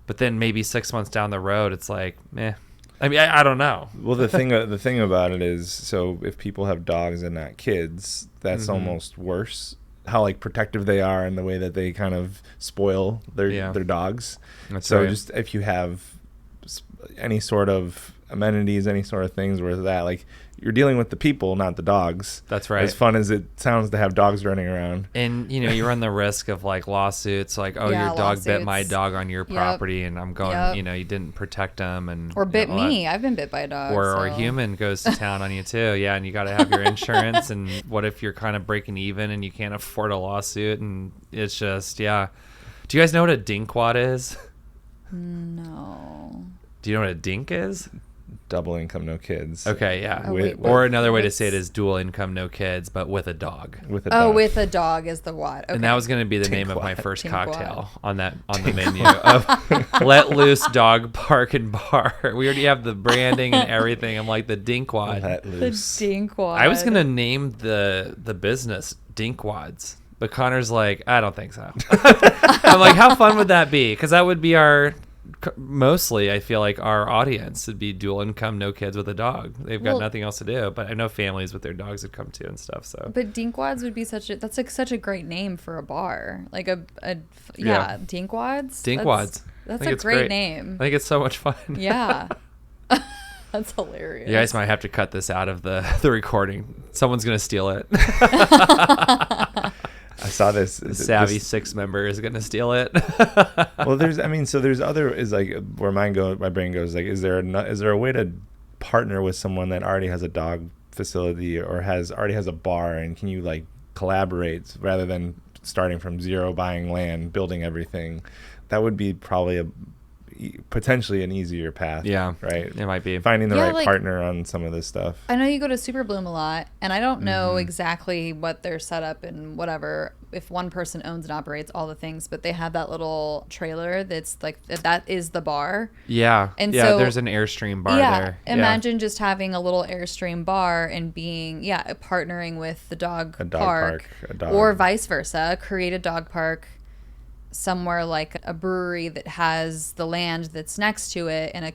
But then maybe 6 months down the road, it's like, meh. I don't know. Well, the thing about it is, so if people have dogs and not kids, that's almost worse. How like protective they are in the way that they kind of spoil their dogs. That's so right. Just if you have any sort of amenities, any sort of things where that like you're dealing with the people, not the dogs. That's right. As fun as it sounds to have dogs running around. And you run the risk of like lawsuits, like, your dog bit my dog on your property, and I'm going, you didn't protect them, or bit me. I've been bit by a dog. Or a human goes to town on you too. Yeah, and you got to have your insurance. And what if you're kind of breaking even and you can't afford a lawsuit? And it's just, Do you guys know what a dinkwad is? No. Do you know what a dink is? Double income, no kids. Okay, yeah. Or another way to say it is dual income, no kids, but with a dog. With a dog. Oh, with a dog is the wad. Okay. And that was going to be the name of my first Tinkwad. cocktail on the menu of Let Loose Dog Park and Bar. We already have the branding and everything. I'm like, the Dinkwad. Let The loose. dinkwad. I was going to name the business Dinkwads, but Connor's like, I don't think so. I'm like, how fun would that be? Because that would be mostly, I feel like our audience would be dual income, no kids with a dog. They've got nothing else to do. But I know families with their dogs would come too and stuff. So, but Dinkwads would be such a great name for a bar, like Dinkwads. Dinkwads. That's a great name. I think it's so much fun. Yeah. That's hilarious. You guys might have to cut this out of the recording. Someone's gonna steal it. I saw this. Savvy 6 member is gonna steal it. Well, there's other is like where my brain goes like, is there a way to partner with someone that already has a dog facility or already has a bar, and can you like collaborate rather than starting from zero, buying land, building everything? That would be probably potentially an easier path. Yeah, right. It might be finding the right partner on some of this stuff. I know you go to Super Bloom a lot, and I don't know exactly what their setup and whatever. If one person owns and operates all the things, but they have that little trailer that's like that is the bar. Yeah, and so so there's an Airstream bar there. Imagine just having a little Airstream bar and being partnering with the dog park, or vice versa. Create a dog park somewhere like a brewery that has the land that's next to it, and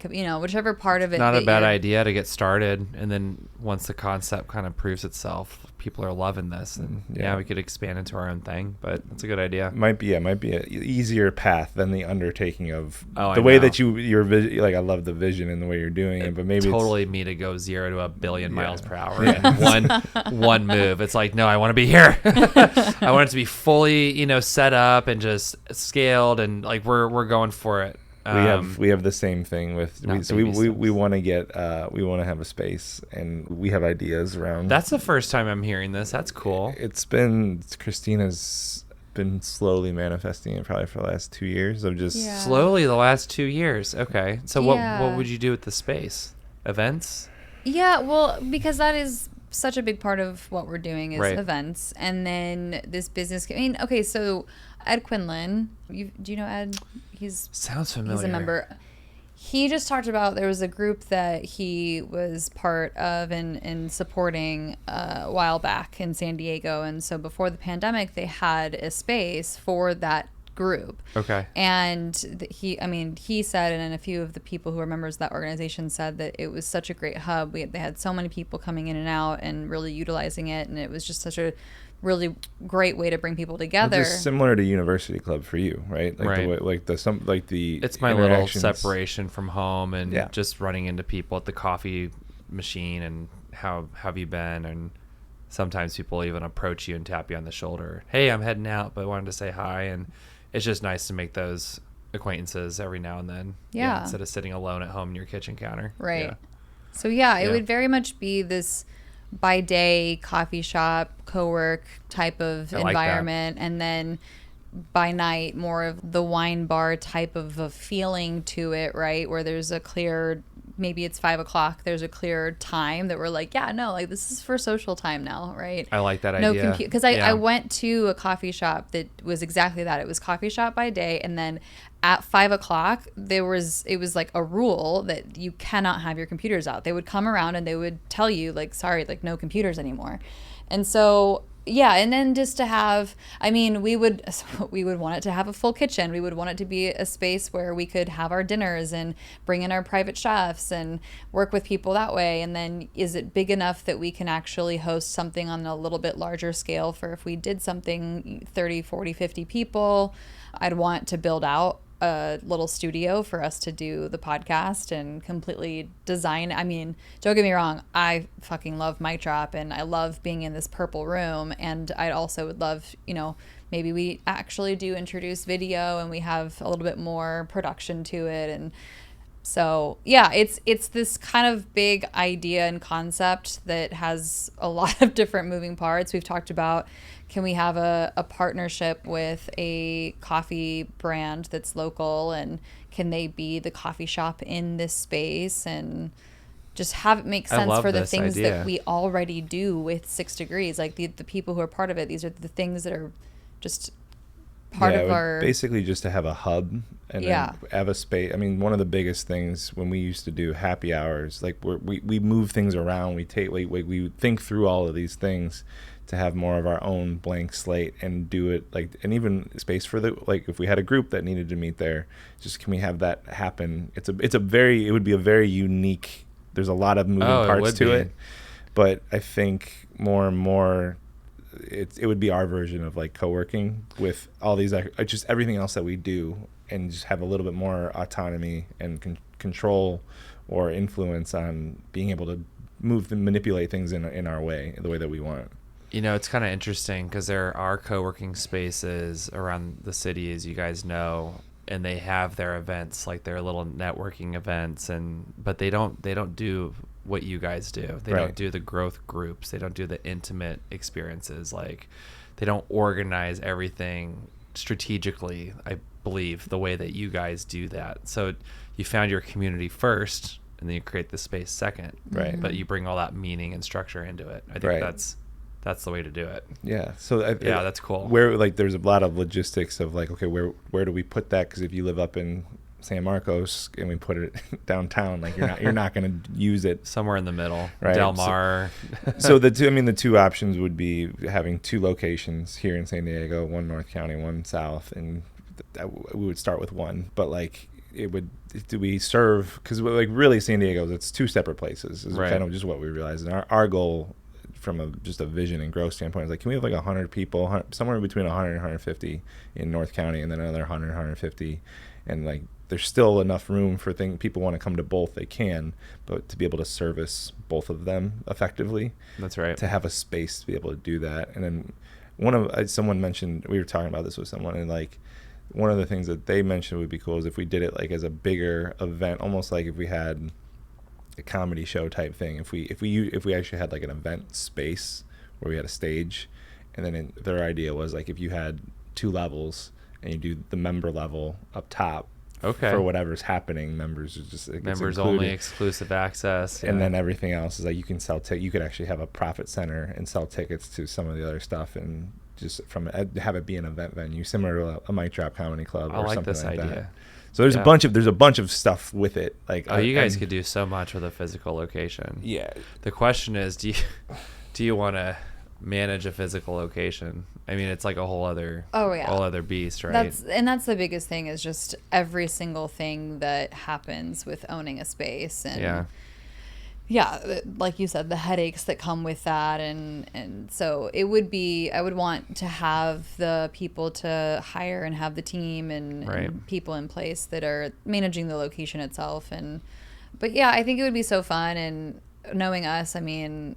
whichever part of it. Not a bad idea to get started, and then once the concept kind of proves itself, people are loving this, and we could expand into our own thing. But it's a good idea. Might be an easier path than the undertaking of the way that your vision. Like, I love the vision and the way you're doing it, but maybe totally me to go 0 to 1 billion miles per hour in one move. It's like, no, I want to be here. I want it to be fully set up and just scaled, and like we're going for it. We have the same thing with we want to get we want to have a space, and we have ideas around. That's the first time I'm hearing this. That's cool. Christina's been slowly manifesting it probably for the last 2 years of just slowly the last 2 years. Okay, so what would you do with the space? Events? Yeah, well, because that is such a big part of what we're doing is events, and then this business. I mean, okay, so Ed Quinlan, do you know Ed? Sounds familiar. He's a member. He just talked about there was a group that he was part of and supporting a while back in San Diego, and so before the pandemic, they had a space for that group. Okay. And he said, and then a few of the people who are members of that organization said that it was such a great hub. They had so many people coming in and out and really utilizing it, and it was just such a really great way to bring people together. Which is similar to University Club for you, right? Like right. the it's my little separation from home and just running into people at the coffee machine and how have you been, and sometimes people even approach you and tap you on the shoulder. Hey, I'm heading out, but I wanted to say hi. And it's just nice to make those acquaintances every now and then. Yeah. Instead of sitting alone at home in your kitchen counter. Right. Yeah. So it would very much be this by day coffee shop, co-work type of environment. And then by night, more of the wine bar type of a feeling to it, right? Where there's a clear, maybe it's 5 o'clock, there's a clear time that we're like, this is for social time now, right? I like that idea. Because I went to a coffee shop that was exactly that. It was coffee shop by day, and then at 5 o'clock, it was like a rule that you cannot have your computers out. They would come around and they would tell you, like, sorry, like, no computers anymore. And so, and then just to have, we would want it to have a full kitchen. We would want it to be a space where we could have our dinners and bring in our private chefs and work with people that way. And then is it big enough that we can actually host something on a little bit larger scale for if we did something 30, 40, 50 people? I'd want to build out a little studio for us to do the podcast and completely design. Don't get me wrong, I fucking love Mic Drop and I love being in this purple room, and I also would love, maybe we actually do introduce video and we have a little bit more production to it. And so it's this kind of big idea and concept that has a lot of different moving parts. We've talked about, can we have a partnership with a coffee brand that's local, and can they be the coffee shop in this space, and just have it make sense for the things that we already do with 6 Degrees, like the people who are part of it. These are the things that are just part of our, basically just to have a hub and then have a space. One of the biggest things when we used to do happy hours, like we move things around, we think through all of these things to have more of our own blank slate and do it, like, and even space for if we had a group that needed to meet there, just can we have that happen? It would be a very unique, there's a lot of moving parts to it, but I think more and more it would be our version of like co-working with all these, just everything else that we do, and just have a little bit more autonomy and control or influence on being able to move and manipulate things in our way, the way that we want. It's kind of interesting because there are co-working spaces around the city, as you guys know, and they have their events, like their little networking events, but they don't do what you guys do. They don't do the growth groups. They don't do the intimate experiences. Like, they don't organize everything strategically, I believe, the way that you guys do that. So you found your community first, and then you create the space second. Right. But you bring all that meaning and structure into it. I think that's the way to do it. Yeah. So that's cool. Where, like, there's a lot of logistics of like, okay, where do we put that? Because if you live up in San Marcos and we put it downtown, like, you're not going to use it somewhere in the middle, right? Del Mar. So the two options would be having 2 locations here in San Diego, one North County, one South, and we would start with one. But like, do we serve? Because like really San Diego, it's 2 separate places. Is kind of just what we realized, and our goal from just a vision and growth standpoint is like, can we have like 100 people, somewhere between 100 and 150 in North County, and then another 100, 150, and like, there's still enough room for people want to come to both, they can, but to be able to service both of them effectively. That's right. To have a space to be able to do that. And then someone mentioned, we were talking about this with someone, and like, one of the things that they mentioned would be cool is if we did it like as a bigger event, almost like if we had a comedy show type thing. If we actually had like an event space where we had a stage, and then their idea was like, if you had 2 levels and you do the member level up top, for whatever's happening, members are just members only, exclusive access, and then everything else is like, you can sell you could actually have a profit center and sell tickets to some of the other stuff, and just have it be an event venue similar to a Mic Drop Comedy Club or something like that. So there's a bunch of stuff with it. Like, you guys could do so much with a physical location. Yeah. The question is, do you want to manage a physical location. I mean, it's like a whole other whole other beast, right? That's the biggest thing, is just every single thing that happens with owning a space. And like you said, the headaches that come with that. And so I would want to have the people to hire and have the team and people in place that are managing the location itself. But yeah, I think it would be so fun. And knowing us, I mean,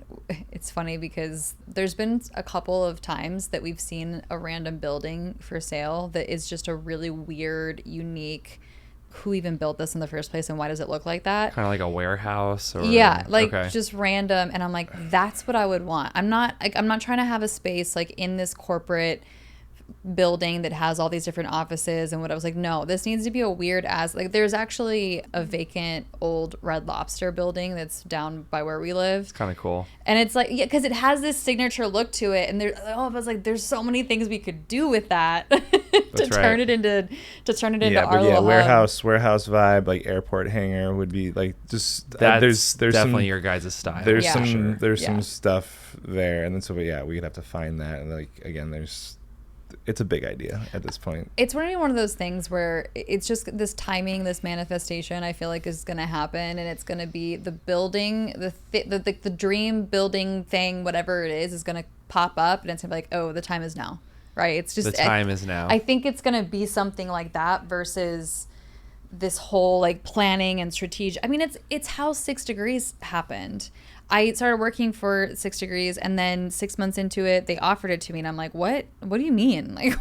it's funny because there's been a couple of times that we've seen a random building for sale that is just a really weird, unique, who even built this in the first place and why does it look like that? Kind of like a warehouse, or just random. And I'm like, that's what I would want. I'm not trying to have a space like in this corporate building that has all these different offices and what. I was like, no, this needs to be a weird ass, like, there's actually a vacant old Red Lobster building that's down by where we live. It's kind of cool. And it's like, yeah, because it has this signature look to it, and I was like, there's so many things we could do with that to turn it into our little warehouse vibe, like airport hangar would be like, just that's there's definitely some, your guys' style. There's some stuff there, and then so we'd have to find that, and like again, it's a big idea at this point. It's really one of those things where it's just this timing, this manifestation, I feel like is going to happen, and it's going to be the building, the dream building thing, whatever it is going to pop up, and it's going to be like, oh, the time is now, right? It's just the time is now. I think it's going to be something like that versus this whole like planning and strategic. I mean, it's how 6 Degrees happened. I started working for 6 Degrees, and then 6 months into it, they offered it to me, and I'm like, what do you mean? Like,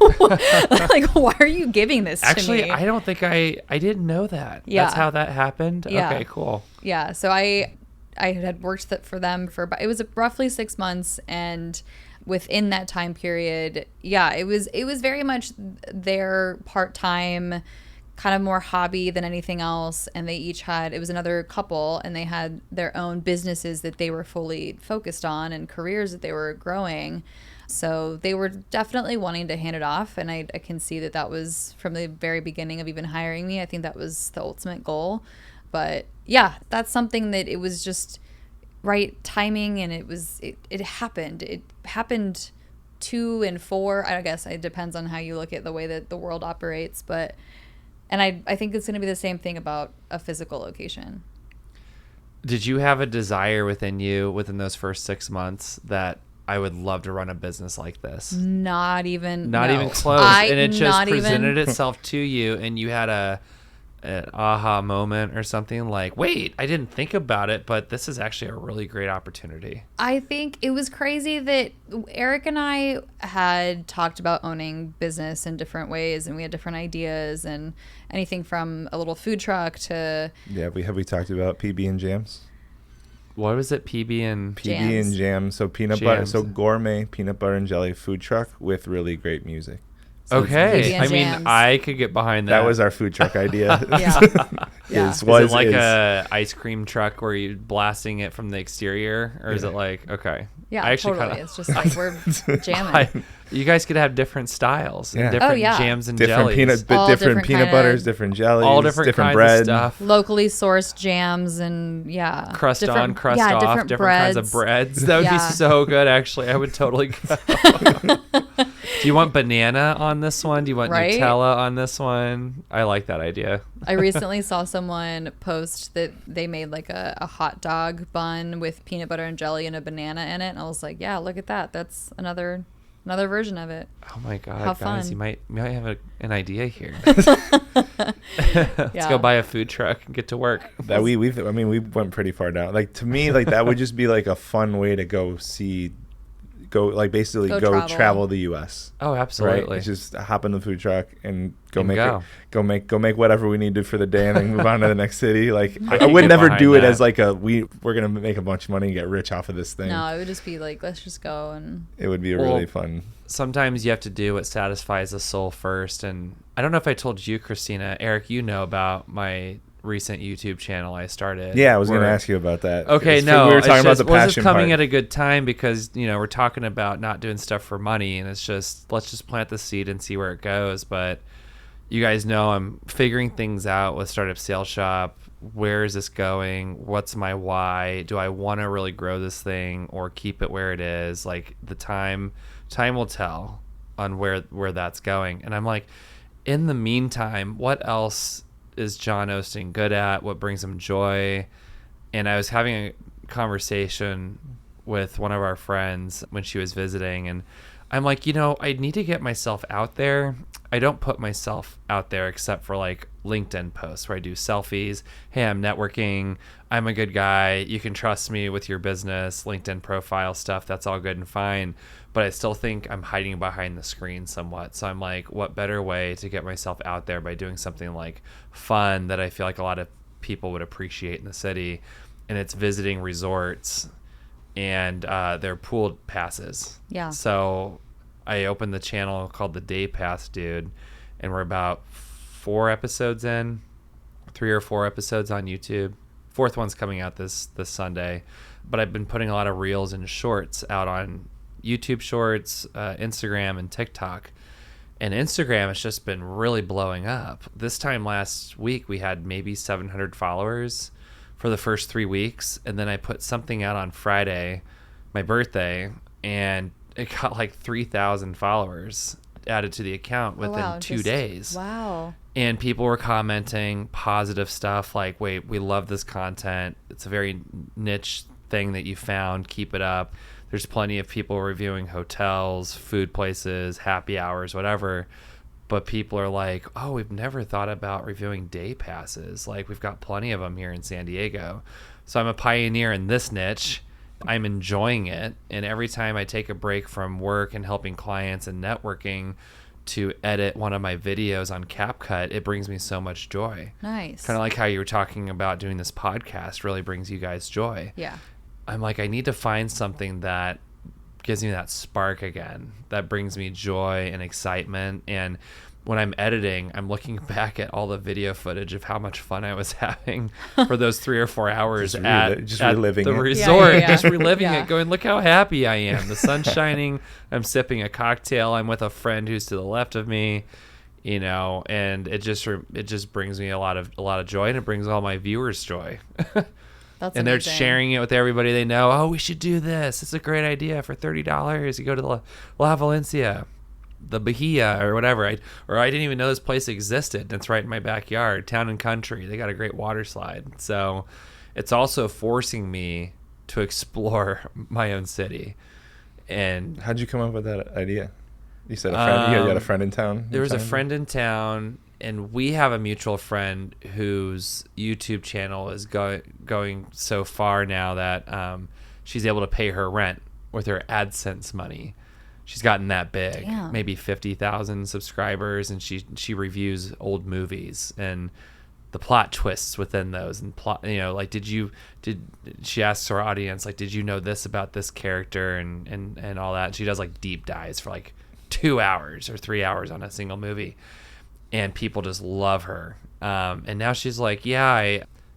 like, why are you giving this to me? Actually, I don't think I didn't know that. Yeah. That's how that happened? Yeah. Okay, cool. Yeah, so I had worked for them for, it was roughly 6 months, and within that time period, it was very much their part-time, kind of more hobby than anything else. And they each had, it was another couple, and they had their own businesses that they were fully focused on and careers that they were growing. So they were definitely wanting to hand it off. And I can see that was from the very beginning of even hiring me. I think that was the ultimate goal. But yeah, that's something that it was just right timing, and it happened. It happened 2 and 4. I guess it depends on how you look at the way that the world operates. And I think it's going to be the same thing about a physical location. Did you have a desire within those first 6 months that I would love to run a business like this? Not even close. And it just presented itself to you, and you had an aha moment or something like, wait, I didn't think about it, but this is actually a really great opportunity. I think it was crazy that Eric and I had talked about owning business in different ways, and we had different ideas, and anything from a little food truck to... Yeah, we talked about PB and jams. What was it? PB and jams. So peanut butter, so gourmet peanut butter and jelly food truck with really great music. So okay, I mean, I could get behind that. That was our food truck idea. Is it like a ice cream truck where you're blasting it from the exterior, or is it like, okay? Yeah, I actually totally. It's just like we're jamming. You guys could have different styles and different jams and different jellies. Different peanut butters, different jellies, all different kinds bread. Of stuff. Locally sourced jams and crust on, crust off, different kinds of breads. That would be so good. Actually, I would totally go. Do you want banana on this one? Do you want Nutella on this one? I like that idea. I recently saw someone post that they made like a hot dog bun with peanut butter and jelly and a banana in it. And I was like, yeah, look at that. That's another version of it. Oh my God, guys, fun. you might have an idea here. Let's go buy a food truck and get to work. That we went pretty far down. Like, to me, like, that would just be like a fun way to go travel the U.S. Oh, absolutely. Right? Just hop in the food truck and go make whatever we need to for the day, and then move on to the next city. Like, I would never do it as like we're gonna make a bunch of money and get rich off of this thing. No, it would just be like, let's just go, and it would be really fun. Sometimes you have to do what satisfies the soul first, and I don't know if I told you, Christina. Eric, you know about my recent YouTube channel I started. Yeah, I was going to ask you about that. Okay, no, we were talking about the passion part. Coming at a good time because, we're talking about not doing stuff for money, and it's just, let's just plant the seed and see where it goes. But, you guys know I'm figuring things out with Startup Sales Shop. Where is this going? What's my why? Do I want to really grow this thing or keep it where it is? Like, the time will tell on where that's going. And I'm like, in the meantime, what else is Jon Osting good at? What brings him joy? And I was having a conversation with one of our friends when she was visiting, and I'm like, I need to get myself out there. I don't put myself out there except for like LinkedIn posts where I do selfies. Hey, I'm networking. I'm a good guy. You can trust me with your business, LinkedIn profile stuff. That's all good and fine. But I still think I'm hiding behind the screen somewhat. So I'm like, what better way to get myself out there by doing something like fun that I feel like a lot of people would appreciate in the city? And it's visiting resorts and their pool passes. Yeah. So I opened the channel called The Day Pass Dude, and we're about 3 or 4 episodes on YouTube. 4th one's coming out this Sunday. But I've been putting a lot of reels and shorts out on YouTube Shorts, Instagram, and TikTok. And Instagram has just been really blowing up. This time last week, we had maybe 700 followers for the first 3 weeks. And then I put something out on Friday, my birthday, and it got like 3,000 followers added to the account within 2 days. Wow. And people were commenting positive stuff like, wait, we love this content. It's a very niche thing that you found. Keep it up. There's plenty of people reviewing hotels, food places, happy hours, whatever. But people are like, oh, we've never thought about reviewing day passes. Like, we've got plenty of them here in San Diego. So I'm a pioneer in this niche. I'm enjoying it. And every time I take a break from work and helping clients and networking to edit one of my videos on CapCut, it brings me so much joy. Nice. Kind of like how you were talking about doing this podcast really brings you guys joy. Yeah. I'm like, I need to find something that gives me that spark again, that brings me joy and excitement. And when I'm editing, I'm looking back at all the video footage of how much fun I was having for those 3 or 4 hours at reliving the it. resort, Yeah. just reliving Yeah. it, going, look how happy I am. The sun's shining. I'm sipping a cocktail. I'm with a friend who's to the left of me, and it just brings me a lot of joy, and it brings all my viewers joy. That's and amazing. they're sharing it with everybody they know. Oh, we should do this. It's a great idea for $30. You go to La Valencia, the Bahia, or whatever. I didn't even know this place existed. It's right in my backyard, Town and Country. They got a great water slide. So it's also forcing me to explore my own city. And how'd you come up with that idea? You said a friend. You had a friend in town. There was a friend in town. And we have a mutual friend whose YouTube channel is going so far now that she's able to pay her rent with her AdSense money. She's gotten that big, Damn. maybe 50,000 subscribers, and she reviews old movies and the plot twists within those and plot. Like she asks her audience, like, did you know this about this character and all that? And she does like deep dives for like 2 hours or 3 hours on a single movie. And people just love her. And now she's like, yeah,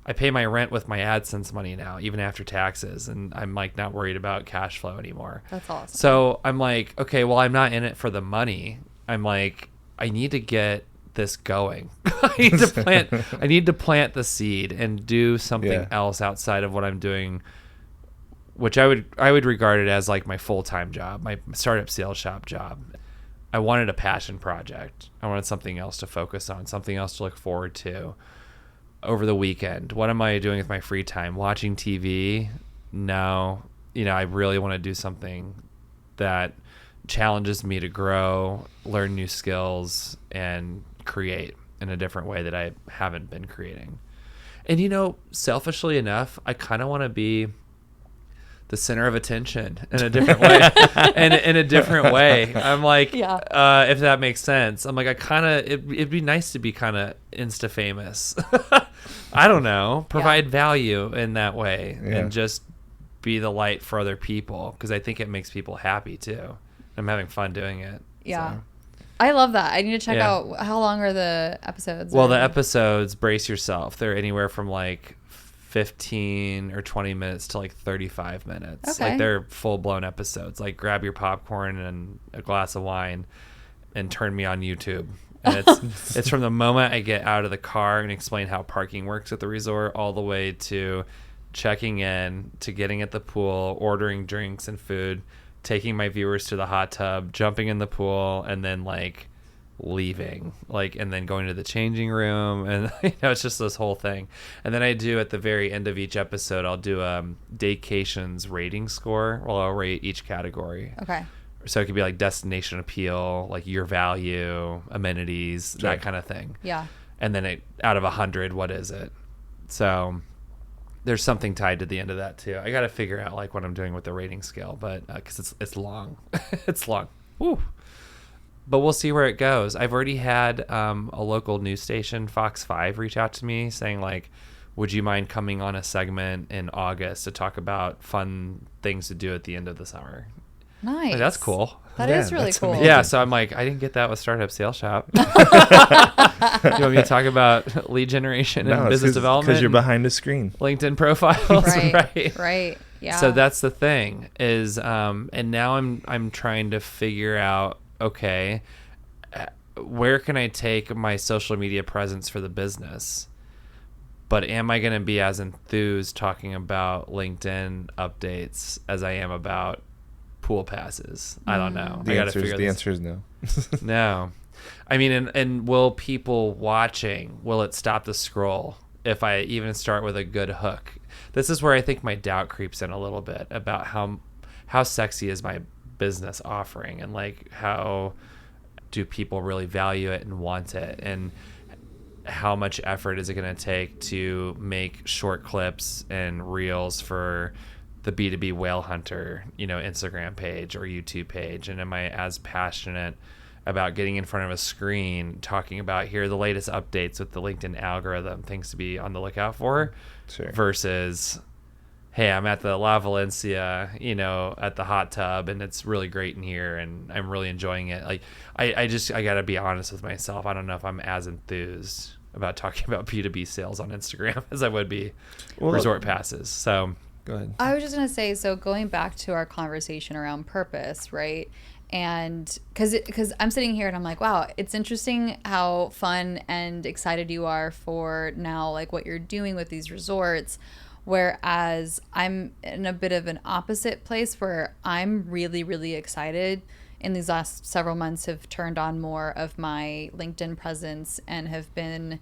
I pay my rent with my AdSense money now, even after taxes. And I'm like not worried about cash flow anymore. That's awesome. So I'm like, okay, well, I'm not in it for the money. I'm like, I need to get this going. I need to plant the seed and do something else outside of what I'm doing, which I would regard it as like my full-time job, my startup sales shop job. I wanted a passion project. I wanted something else to focus on, something else to look forward to over the weekend. What am I doing with my free time? Watching TV? No. I really want to do something that challenges me to grow, learn new skills, and create in a different way that I haven't been creating. And, selfishly enough, I kind of want to be the center of attention in a different way. And in a different way. I'm like, if that makes sense. I'm like, it'd be nice to be kind of Insta famous. I don't know. Provide value in that way and just be the light for other people, because I think it makes people happy too. I'm having fun doing it. Yeah. So. I love that. I need to check out, how long are the episodes? Well, the episodes, brace yourself. They're anywhere from like 15 or 20 minutes to like 35 minutes. Okay. Like they're full-blown episodes. Like grab your popcorn and a glass of wine and turn me on YouTube And it's from the moment I get out of the car and explain how parking works at the resort all the way to checking in, to getting at the pool, ordering drinks and food, taking my viewers to the hot tub, jumping in the pool, and then like leaving, like, and then going to the changing room. And it's just this whole thing. And then I do at the very end of each episode, I'll do a Daycations rating score. Well, I'll rate each category. Okay. So it could be like destination appeal, like your value, amenities, Sure. that kind of thing. Yeah. And then out of 100, what is it? So there's something tied to the end of that too. I got to figure out like what I'm doing with the rating scale, but because it's long, it's long. Woo. But we'll see where it goes. I've already had a local news station, Fox 5, reach out to me saying like, would you mind coming on a segment in August to talk about fun things to do at the end of the summer? Nice. Like, that's cool. That is really cool. amazing. Yeah, so I'm like, I didn't get that with Startup Sales Shop. You want me to talk about lead generation and business development? Because you're behind the screen. LinkedIn profiles, Right. Yeah. So that's the thing is, and now I'm trying to figure out, okay, where can I take my social media presence for the business? But am I going to be as enthused talking about LinkedIn updates as I am about pool passes? I don't know. I got to figure The this. answer is no. No. I mean, and will people watching, will it stop the scroll if I even start with a good hook? This is where I think my doubt creeps in a little bit about how sexy is my business offering, and like how do people really value it and want it, and how much effort is it going to take to make short clips and reels for the B2B whale hunter, Instagram page or YouTube page? And am I as passionate about getting in front of a screen talking about here are the latest updates with the LinkedIn algorithm, things to be on the lookout for, Sure. versus, hey, I'm at the La Valencia, at the hot tub, and it's really great in here, and I'm really enjoying it. Like, I got to be honest with myself. I don't know if I'm as enthused about talking about B2B sales on Instagram as I would be resort passes. So Go ahead. I was just going to say, so going back to our conversation around purpose, right? And because I'm sitting here and I'm like, wow, it's interesting how fun and excited you are for now, like what you're doing with these resorts. Whereas I'm in a bit of an opposite place where I'm really, really excited. In these last several months have turned on more of my LinkedIn presence and have been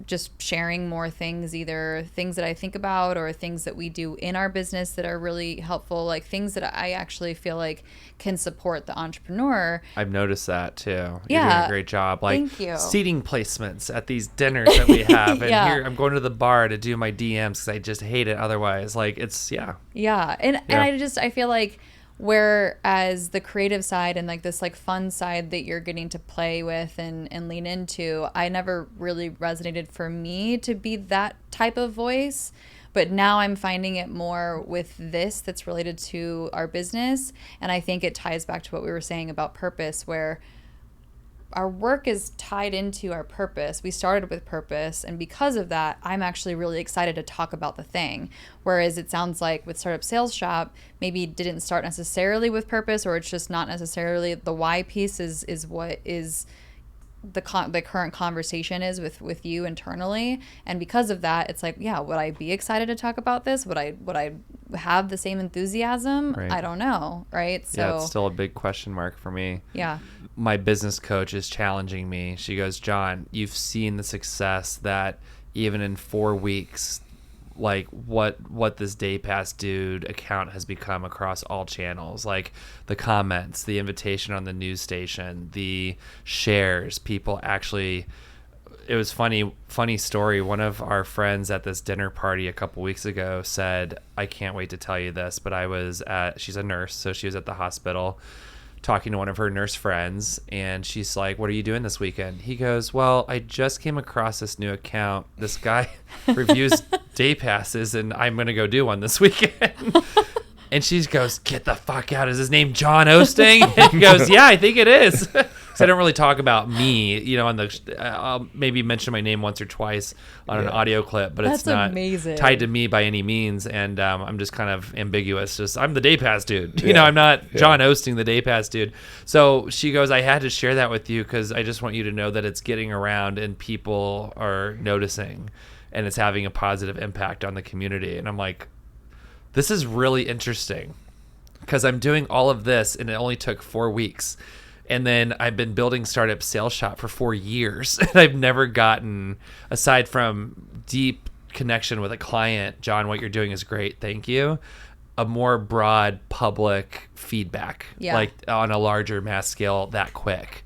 just sharing more things, either things that I think about or things that we do in our business that are really helpful, like things that I actually feel like can support the entrepreneur. I've noticed that too. You're Yeah. doing a great job. Like Thank you. seating placements at these dinners that we have. And Yeah. here I'm going to the bar to do my DMs because I just hate it otherwise. Like it's, yeah. Yeah. And I feel like whereas the creative side and like this like fun side that you're getting to play with and lean into, I never really resonated for me to be that type of voice. But now I'm finding it more with this that's related to our business. And I think it ties back to what we were saying about purpose, where our work is tied into our purpose. We started with purpose, and because of that, I'm actually really excited to talk about the thing. Whereas it sounds like with Startup Sales Shop, maybe it didn't start necessarily with purpose, or it's just not necessarily the why piece is what is the current conversation is with you internally. And because of that, it's like, yeah, would I be excited to talk about this? Would I have the same enthusiasm? Right. I don't know, right? So Yeah, it's still a big question mark for me. yeah. My business coach is challenging me. She goes, John, you've seen the success that even in 4 weeks, like what this Day Pass Dude account has become across all channels, like the comments, the invitation on the news station, the shares, people actually. It was funny story. One of our friends at this dinner party a couple weeks ago said, I can't wait to tell you this, but she's a nurse, so she was at the hospital talking to one of her nurse friends, and she's like, what are you doing this weekend? He goes, well, I just came across this new account. This guy reviews day passes, and I'm going to go do one this weekend. And she goes, get the fuck out. Is his name Jon Osting? And he goes, yeah, I think it is. I don't really talk about me, you know, I'll maybe mention my name once or twice on an audio clip, but That's it's not amazing. tied to me by any means. And I'm just kind of ambiguous. Just I'm the day pass dude. You know, I'm not Jon Osting, the day pass dude. So she goes, I had to share that with you because I just want you to know that it's getting around and people are noticing and it's having a positive impact on the community. And I'm like, this is really interesting because I'm doing all of this and it only took 4 weeks. And then I've been building Startup Sales Shop for 4 years. And I've never gotten, aside from deep connection with a client, Jon, what you're doing is great. Thank you. A more broad public feedback, like on a larger mass scale that quick.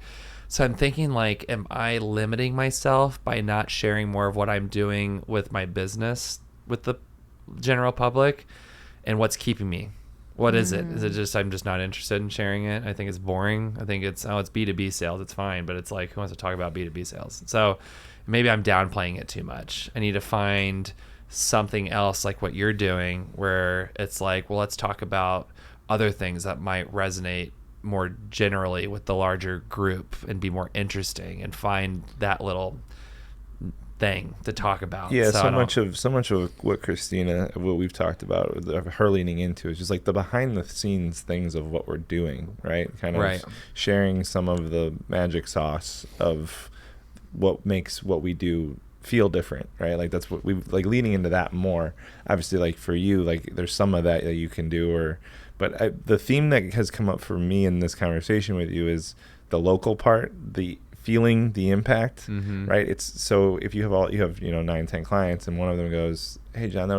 So I'm thinking like, am I limiting myself by not sharing more of what I'm doing with my business with the general public? And what's keeping me? What is it? Is it just I'm just not interested in sharing it? I think it's boring. I think it's B2B sales. It's fine. But it's like, who wants to talk about B2B sales? So maybe I'm downplaying it too much. I need to find something else like what you're doing where it's like, well, let's talk about other things that might resonate more generally with the larger group and be more interesting and find that little thing to talk about. Yeah, so much of what what we've talked about, of her leaning into, is just like the behind the scenes things of what we're doing, right? Kind of sharing some of the magic sauce of what makes what we do feel different, right? Like that's what we like, leaning into that more. Obviously, like for you, like there's some of that you can do, but the theme that has come up for me in this conversation with you is the local part, the feeling the impact, right? It's so if you have 9, 10 clients and one of them goes, hey Jon,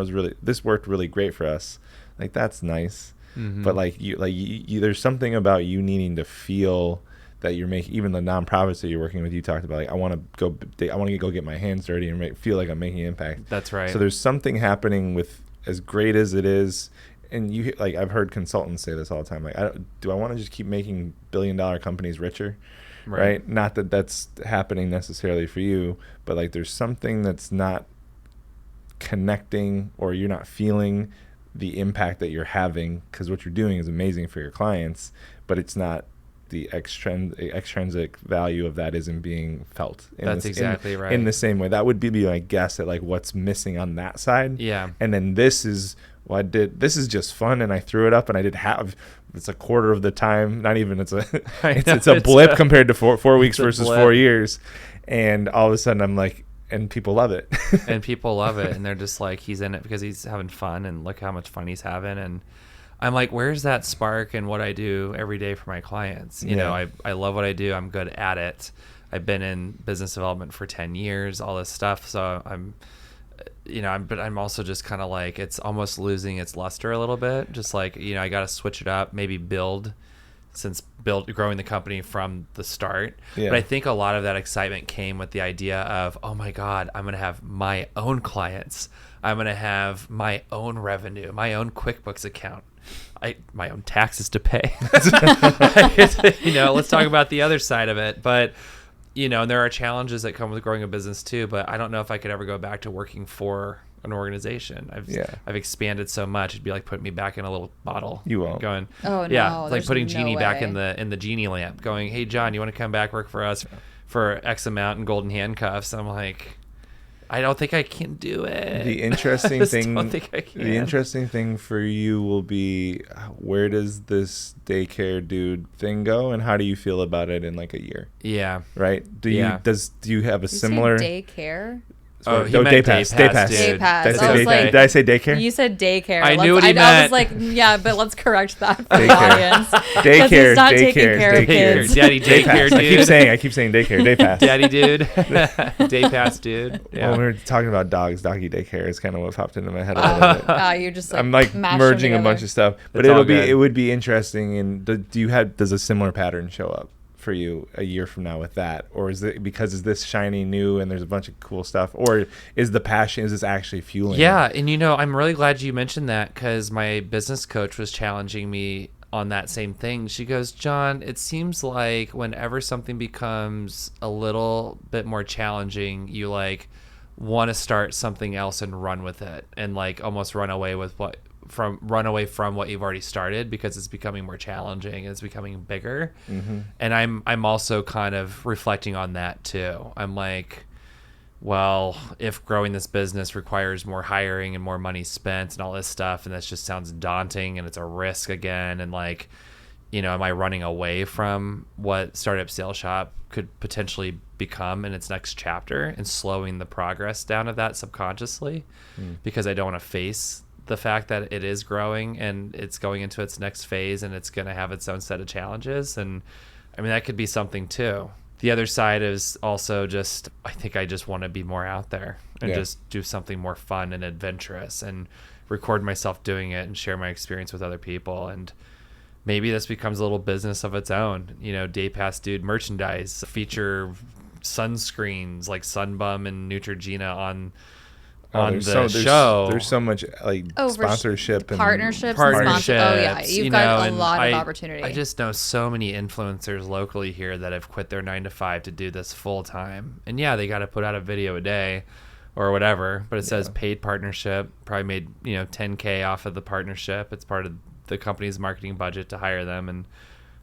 this worked really great for us, like that's nice. But like you there's something about you needing to feel that you're making, even the nonprofits that you're working with, you talked about, like I want to go get my hands dirty and feel like I'm making an impact. That's right. So there's something happening with, as great as it is, and you, like I've heard consultants say this all the time, like do I want to just keep making billion-dollar companies richer? Right? Not that that's happening necessarily for you, but like there's something that's not connecting, or you're not feeling the impact that you're having, because what you're doing is amazing for your clients, but it's not, the extrinsic value of that isn't being felt. That's exactly right. In the same way, that would be my guess at like what's missing on that side. Yeah. And then this is this is just fun, and I threw it up, and I did it's a quarter of the time, not even, it's a blip compared to 4 weeks versus 4 years. And all of a sudden I'm like, and people love it. And people love it. And they're just like, he's in it because he's having fun, and look how much fun he's having. And I'm like, where's that spark in what I do every day for my clients? You know, I love what I do. I'm good at it. I've been in business development for 10 years, all this stuff. So but I'm also just kind of like, it's almost losing its luster a little bit. Just like, I got to switch it up, maybe growing the company from the start. Yeah. But I think a lot of that excitement came with the idea of, oh my God, I'm going to have my own clients. I'm going to have my own revenue, my own QuickBooks account. My own taxes to pay. Let's talk about the other side of it. But, and there are challenges that come with growing a business too, but I don't know if I could ever go back to working for an organization. I've expanded so much. It'd be like putting me back in a little bottle. You won't. Going, oh, yeah, no, like putting Genie way. back in the Genie lamp, going, hey, Jon, you want to come back work for us for X amount in golden handcuffs? I'm like, I don't think I can do it. The interesting thing for you will be, where does this daycare dude thing go, and how do you feel about it in like a year? Yeah. Right? Do you have a similar daycare? Oh, he meant day pass. Did I say daycare? You said daycare. I knew what he meant. I was like, yeah, but let's correct that for the audience. Daycare. He's not taking care of kids. Daddy daycare dude. I keep saying daycare. Day pass. Daddy dude. Day pass dude. Yeah. When we were talking about dogs, doggy daycare is kind of what popped into my head a little bit. You're just like, I'm like merging a bunch of stuff, but it would be interesting. And does a similar pattern show up for you a year from now with that, or is this shiny new and there's a bunch of cool stuff, or is this actually fueling it? And I'm really glad you mentioned that, because my business coach was challenging me on that same thing. She goes, Jon, it seems like whenever something becomes a little bit more challenging, you like want to start something else and run with it, and like almost run away with run away from what you've already started, because it's becoming more challenging and it's becoming bigger. Mm-hmm. And I'm also kind of reflecting on that too. I'm like, well, if growing this business requires more hiring and more money spent and all this stuff, and that just sounds daunting and it's a risk again, and like, am I running away from what Startup Sales Shop could potentially become in its next chapter and slowing the progress down of that subconsciously because I don't want to face the fact that it is growing and it's going into its next phase and it's going to have its own set of challenges. And I mean, that could be something too. The other side is also just, I think I just want to be more out there and just do something more fun and adventurous and record myself doing it and share my experience with other people. And maybe this becomes a little business of its own, Day Pass Dude merchandise, feature sunscreens like Sunbum and Neutrogena on the show. There's so much sponsorship and partnerships. Oh yeah, you've got a lot of opportunity. I just know so many influencers locally here that have quit their 9-to-5 to do this full time. And yeah, they got to put out a video a day or whatever, but it says paid partnership, probably made, $10K off of the partnership. It's part of the company's marketing budget to hire them, and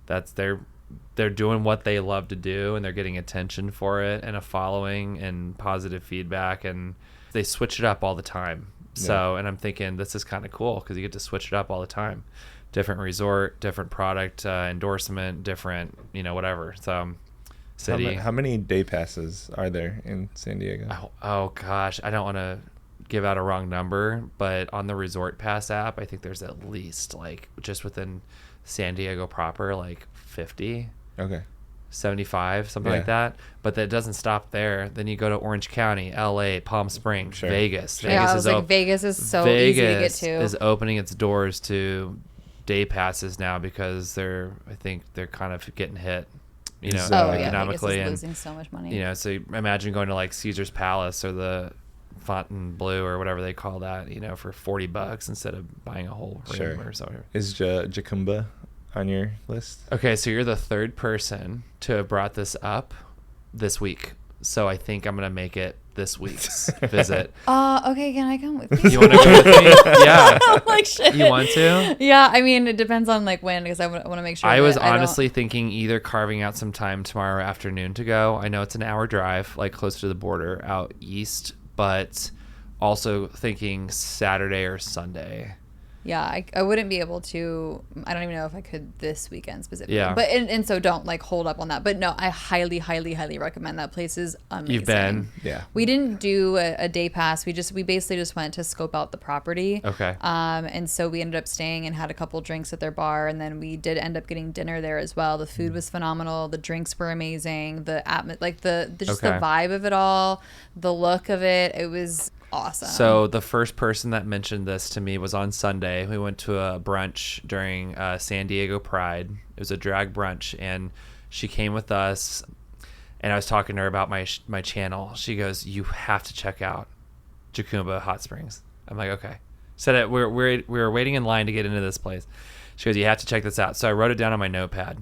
that's they're doing what they love to do, and they're getting attention for it and a following and positive feedback, and they switch it up all the time. So, and I'm thinking this is kind of cool because you get to switch it up all the time. Different resort, different product endorsement, different, whatever. So, city. How many day passes are there in San Diego? Oh gosh, I don't want to give out a wrong number, but on the Resort Pass app, I think there's at least just within San Diego proper, 50. Okay. 75, something like that. But that doesn't stop there. Then you go to Orange County, LA, Palm Springs, Vegas. Vegas is so easy to get to. Vegas is opening its doors to day passes now because I think they're kind of getting hit, economically. Vegas is losing so much money. So you imagine going to Caesar's Palace or the Fontainebleau or whatever they call that, for $40 instead of buying a whole room or something. Is Jacumba on your list? Okay, so you're the third person to have brought this up this week. So I think I'm going to make it this week's visit. Okay, can I come with you? You want to go with me? Yeah. Shit. You want to? Yeah, I mean, it depends on when, because I want to make sure. I was honestly thinking either carving out some time tomorrow afternoon to go. I know it's an hour drive, close to the border out east, but also thinking Saturday or Sunday. Yeah, I wouldn't be able to. I don't even know if I could this weekend specifically. Yeah. But and so don't hold up on that. But no, I highly, highly, highly recommend that place. Is amazing. You've been? Yeah. We didn't do a day pass. We basically just went to scope out the property. Okay. And so we ended up staying and had a couple drinks at their bar, and then we did end up getting dinner there as well. The food was phenomenal. The drinks were amazing. The the vibe of it all, the look of it. It was awesome. So the first person that mentioned this to me was on Sunday. We went to a brunch during San Diego Pride. It was a drag brunch, and she came with us, and I was talking to her about my channel. She goes, "You have to check out Jacumba Hot Springs." I'm like, "Okay." Said it. We were waiting in line to get into this place. She goes, "You have to check this out." So I wrote it down on my notepad,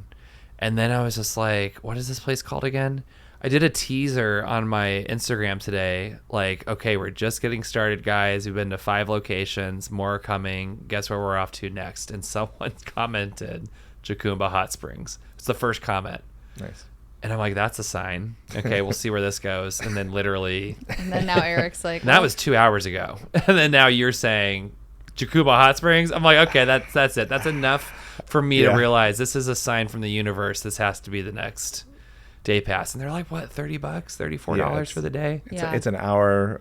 and then I was just like, "What is this place called again?" I did a teaser on my Instagram today, okay, we're just getting started, guys. We've been to 5 locations, more are coming. Guess where we're off to next? And someone commented Jacumba Hot Springs. It's the first comment. Nice. And I'm like, that's a sign. Okay, we'll see where this goes. And then literally... And then now Eric's like... That was 2 hours ago. And then now you're saying Jacumba Hot Springs? I'm like, okay, that's it. That's enough for me to realize this is a sign from the universe. This has to be the next day pass. And they're like, what, $30, $34 for the day? It's an hour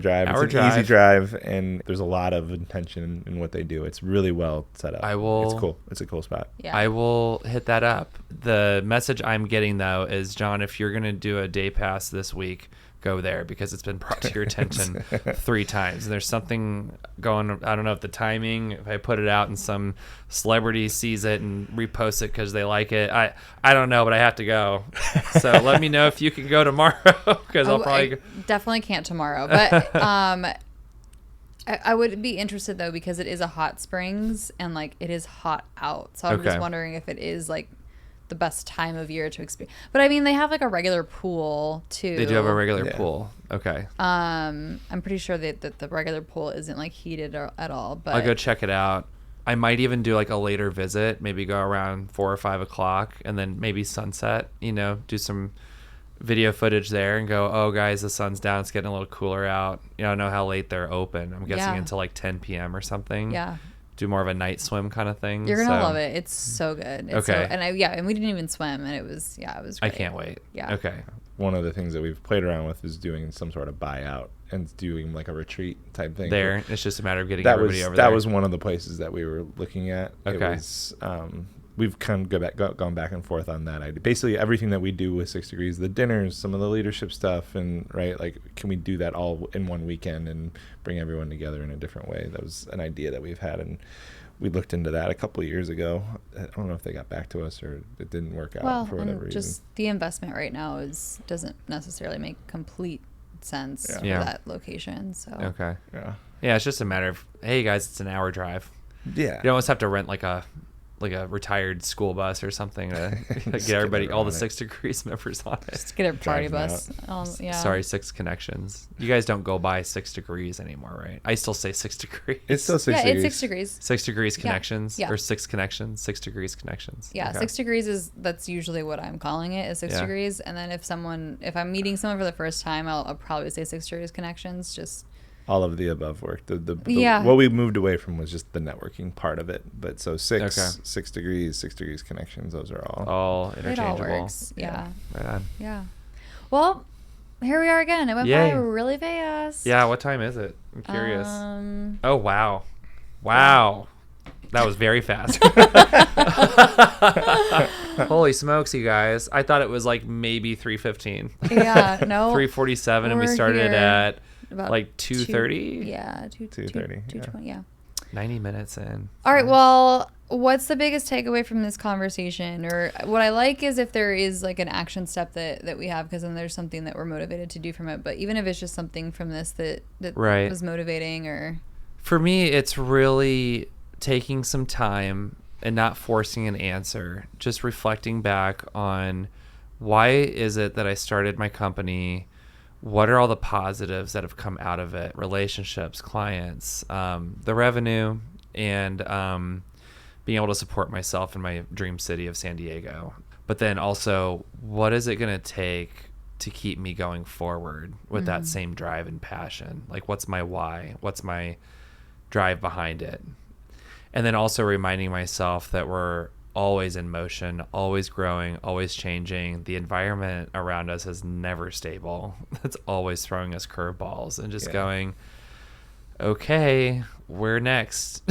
drive. It's an easy drive, and there's a lot of intention in what they do. It's really well set up. It's cool. It's a cool spot. Yeah. I will hit that up. The message I'm getting though is, John, if you're gonna do a day pass this week, go there, because it's been brought to your attention 3 times. And there's something going, I don't know if the timing, if I put it out and some celebrity sees it and reposts it because they like it. I don't know, but I have to go. So let me know if you can go tomorrow, because I'll probably... I definitely can't tomorrow. But I would be interested, though, because it is a hot springs and, it is hot out. So I'm just wondering if it is, the best time of year to experience. But I mean, they have like a regular pool too. They do have a regular pool. Okay. I'm pretty sure that the regular pool isn't like heated at all. But I'll go check it out. I might even do like a later visit, maybe go around 4 or 5 o'clock, and then maybe sunset. Do some video footage there and go, oh guys, the sun's down, it's getting a little cooler out. I don't know how late they're open. I'm guessing until like 10 p.m. or something. Yeah. Do more of a night swim kind of thing. You're gonna love it. It's so good. It's okay. And we didn't even swim, and it was great. I can't wait. Yeah. Okay. One of the things that we've played around with is doing some sort of buyout and doing like a retreat type thing. There, it's just a matter of getting everybody over there. That was one of the places that we were looking at. Okay. It was, we've kind of gone back and forth on that idea. Basically, everything that we do with 6 Degrees, the dinners, some of the leadership stuff, and can we do that all in one weekend and bring everyone together in a different way? That was an idea that we've had, and we looked into that a couple of years ago. I don't know if they got back to us or it didn't work out for whatever reason. Just the investment right now doesn't necessarily make complete sense for that location. So okay. Yeah, it's just a matter of, hey guys, it's an hour drive. Yeah. You almost have to rent like a retired school bus or something to get everybody, all the 6 Degrees members on it. Just get a party bus. Sorry, 6 Connections. You guys don't go by 6 Degrees anymore, right? I still say 6 Degrees. It's still 6 degrees. It's 6 degrees. 6 Degrees Connections? Yeah. Or 6 Connections? 6 Degrees Connections. Yeah, okay. 6 Degrees that's usually what I'm calling it, is 6 Degrees. And then if I'm meeting someone for the first time, I'll probably say 6 Degrees Connections, just... All of the above work. What we moved away from was just the networking part of it. But so 6 Degrees, 6 Degrees Connections, those are all interchangeable. It all works. Yeah. Right on. Yeah. Well, here we are again. It went by really fast. Yeah. What time is it? I'm curious. Oh wow. That was very fast. Holy smokes, you guys! I thought it was like maybe 3:15. Yeah. No. 3:47, and we started at. About like 2:30? Yeah, 2:30. 2:20, yeah. 90 minutes in. All right, well, what's the biggest takeaway from this conversation? Or what I like is if there is like an action step that we have, because then there's something that we're motivated to do from it. But even if it's just something from this that was motivating or... For me, it's really taking some time and not forcing an answer. Just reflecting back on why is it that I started my company? What are all the positives that have come out of it? Relationships, clients, the revenue, and being able to support myself in my dream city of San Diego. But then also, what is it going to take to keep me going forward with that same drive and passion? Like, what's my why? What's my drive behind it? And then also reminding myself that we're always in motion, always growing, always changing. The environment around us is never stable. It's always throwing us curveballs and just going, okay, where next?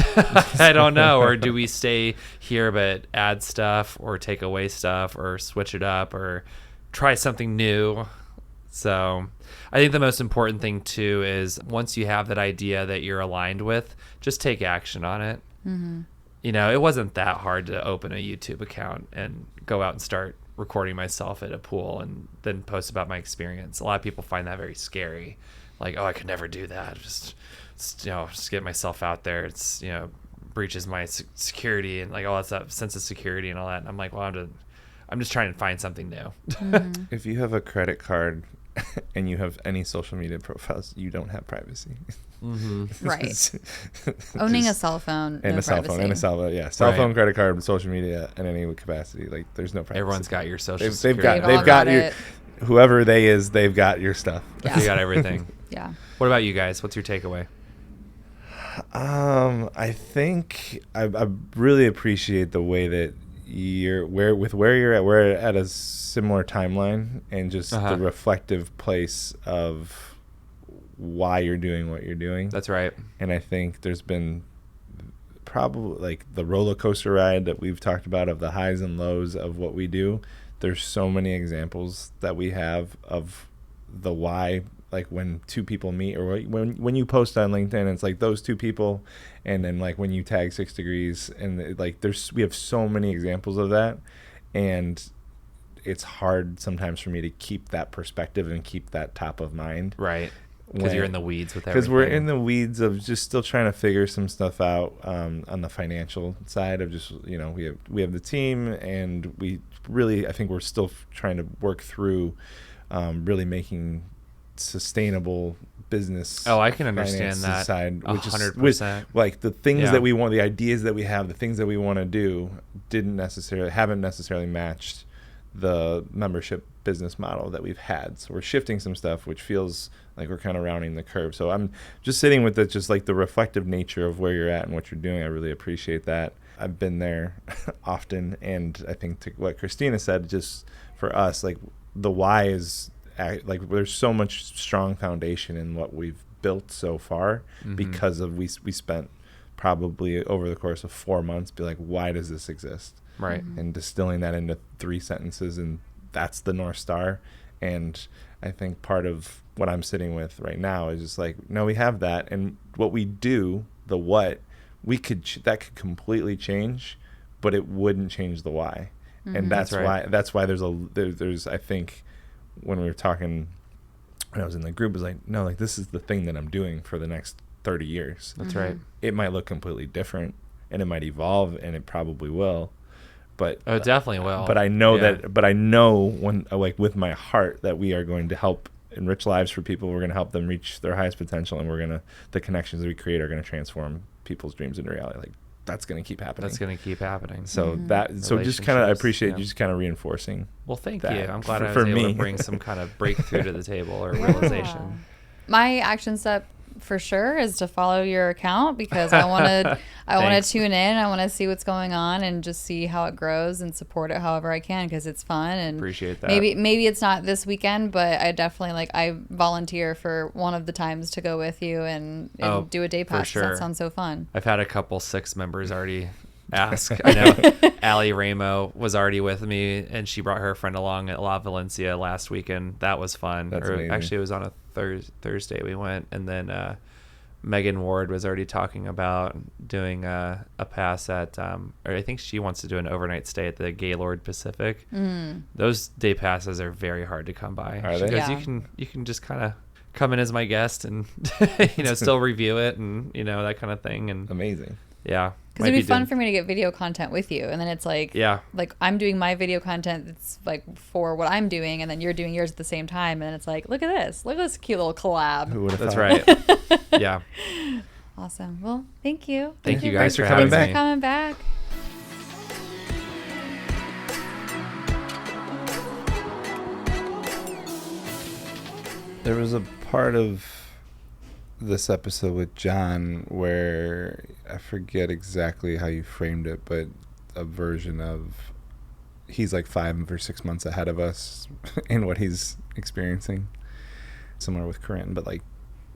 I don't know. Or do we stay here but add stuff or take away stuff or switch it up or try something new? So I think the most important thing too is once you have that idea that you're aligned with, just take action on it. Mm-hmm. It wasn't that hard to open a YouTube account and go out and start recording myself at a pool and then post about my experience. A lot of people find that very scary. Like, oh, I could never do that. Just get myself out there. It's, breaches my security and like all that stuff, sense of security and all that. And I'm like, well, I'm just trying to find something new. Mm-hmm. If you have a credit card and you have any social media profiles, you don't have privacy. Mm-hmm. Right. Owning a cell phone, and no a cell privacy. phone, and a cell phone, cell phone, credit card, social media, in any capacity. Like, there's no privacy. Everyone's got your social They've security. got your, whoever they is, they've got your stuff. Yeah. You got everything. Yeah. What about you guys? What's your takeaway? I think I really appreciate the way that where you're at. We're at a similar timeline and just the reflective place of why you're doing what you're doing. That's right. And I think there's been probably like the roller coaster ride that we've talked about of the highs and lows of what we do. There's so many examples that we have of the why, like when two people meet or when you post on LinkedIn, it's like those two people. And then like when you tag 6 Degrees and like we have so many examples of that. And it's hard sometimes for me to keep that perspective and keep that top of mind. Right. Because you're in the weeds with everything. Because we're in the weeds of just still trying to figure some stuff out on the financial side of just, we have the team and we really, I think we're still trying to work through really making sustainable business. Oh, I can understand that side, which 100%. Like the things that we want, the ideas that we have, the things that we want to do haven't necessarily matched the membership business model that we've had. So we're shifting some stuff, which feels like we're kind of rounding the curve. So I'm just sitting with it, just like the reflective nature of where you're at and what you're doing. I really appreciate that. I've been there often. And I think to what Christina said, just for us, like the why is like there's so much strong foundation in what we've built so far because of we spent probably over the course of 4 months be like, why does this exist? Right. And distilling that into 3 sentences, and that's the North Star. And I think part of what I'm sitting with right now is just like, no, we have that, and what we do, the what, we could that could completely change, but it wouldn't change the why. And that's why there's I think when we were talking when I was in the group, it was like, no, like this is the thing that I'm doing for the next 30 years. That's right. It might look completely different, and it might evolve, and it probably will. But it definitely will. But I know But I know when, like, with my heart, that we are going to help enrich lives for people. We're going to help them reach their highest potential, and the connections that we create are going to transform people's dreams into reality. Like, that's going to keep happening. So just kind of, I appreciate you just kind of reinforcing. Well, thank you. I'm glad I was able to bring some kind of breakthrough to the table or realization. My action step for sure is to follow your account, because I want to tune in. I want to see what's going on and just see how it grows and support it however I can, because it's fun. And appreciate that. Maybe it's not this weekend, but I definitely I volunteer for one of the times to go with you and do a day pass. Sure. That sounds so fun. I've had a couple Six members already ask. I know Allie Ramo was already with me, and she brought her friend along at La Valencia last weekend. That was fun. Actually, it was on a Thursday we went, and then Megan Ward was already talking about doing a pass at or I think she wants to do an overnight stay at the Gaylord Pacific. Those day passes are very hard to come by. Are they? Because you can just kind of come in as my guest and still review it and that kind of thing. And amazing. Yeah. Because it'd be fun for me to get video content with you. And then it's like, I'm doing my video content that's like for what I'm doing, and then you're doing yours at the same time. And it's like, look at this cute little collab. Who would have That's thought? Right. Yeah. Awesome. Well, thank you. Thank you guys for coming back. Thanks for coming back. There was a part of this episode with Jon where I forget exactly how you framed it, but a version of he's like 5 or 6 months ahead of us in what he's experiencing, similar with Corinne, but like